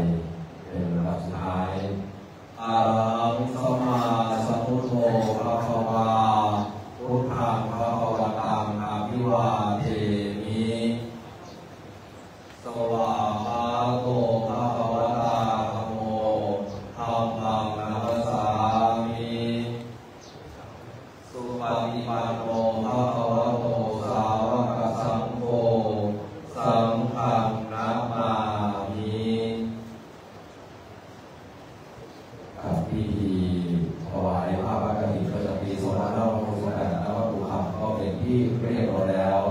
เป็นลำดับสุดท้ายอะระหังสัมมาสัมพุทโธภะคะวาพุทธังภะคะวะตังอะภิวาเทมิสวากขาโตภะคะวะตาธัมโมธัมมังนัมสสามิสุปฏิปันโนภะคะวะโตสาวกสังโฆสังฆังนัมมามิพิธีถวายผ้าพระกฐินประจำปี2568ณวัดภูคำก็เป็นที่เรียบร้อยแล้ว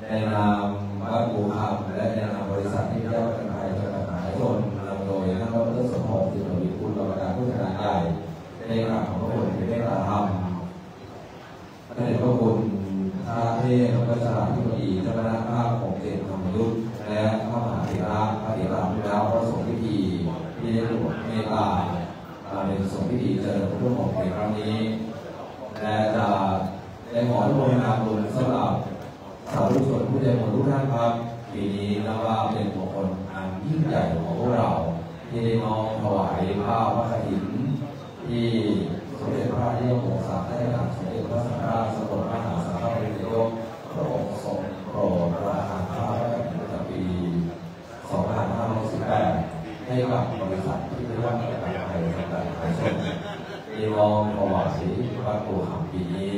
ในนามวัดภูคำและในนามบริษัทที่ได้รับการถ่ายทอดมหาชนนำโดยท่านดร.สมพร สุริกุลกรรมการผู้จัดการใหญ่ในกราบขอบพระคุณที่เมตตาธรรมพระเดชพระคุณพระเทพวชิราธิบดีเจ้าคณะภาคของเขตธรรมยุทธและพระมหาเถระพระเถระแล้วพระสงฆ์พิธีที่ได้ร่วมเมตตาในส่วนพิธีเจริญพระพุทธมงคลในครั้งนี้และจะได้ขออนุโมทนาบุญสำหรับสาธุชนผู้ใจบุญทุกท่านครับปีนี้นับว่าเป็นมงคลอันยิ่งใหญ่ของพวกเราที่ได้น้อมถวายผ้าพระกฐินที่สมเด็จพระเทพโมกษาได้นำสมเด็จพระสังฆราชสกลมหาสังฆปรินายกพระองค์ทรงโปรดประทานผ้าพระกฐินประจำปี 2518 ให้กับบริษัทที่ได้รับการถ่ายทอดมหาชนมีรองถวายวัดภูคำปีนี้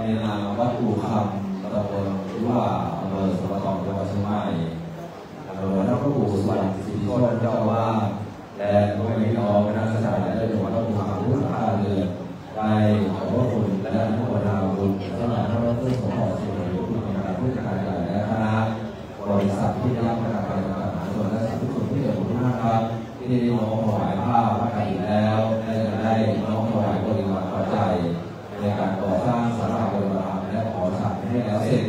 ในนามวัดภูคำตำบลหรือว่าอำเภอสมทองจังหวัดเชียงใหม่โดยพระครูสุวรรณสิทธิโชติเจ้าอาวาสและพระพี่น้องคณะสัตยาญาติโยมวัดภูคำผู้ศรัทธาเรือนได้ขอบพระคุณและอนุโมทนาบุญสำหรับพระพุทธสมภารสุริยุทธคุณการผู้จัดการใหญ่และคณะบริษัทที่ได้รับการการมหาชนและสาธุชนที่เกี่ยวข้องนะครับที่ได้น้อมถวายผ้าพระกฐินแล้วและจะได้น้อมถวายบริวารปัจจัยในการก่อสร้างศาลาปฏิบัติธรรมและขอฉันให้แล้วเสร็จ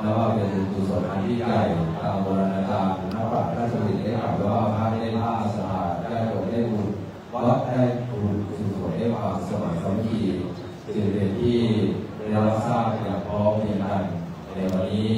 และว่าเป็นบุญกุศลอันยิ่งใหญ่ตามโบราณกาลนักปราชญ์ราชบัณฑิตได้กล่าวไว้ว่าพระได้ผ้าสะอาดได้โปรดได้บุญวัดได้บุญกุศลได้ความสมัครสามัคคีจึงเป็นที่ได้รับทราบอย่างพร้อมเพรียงกันในวันนี้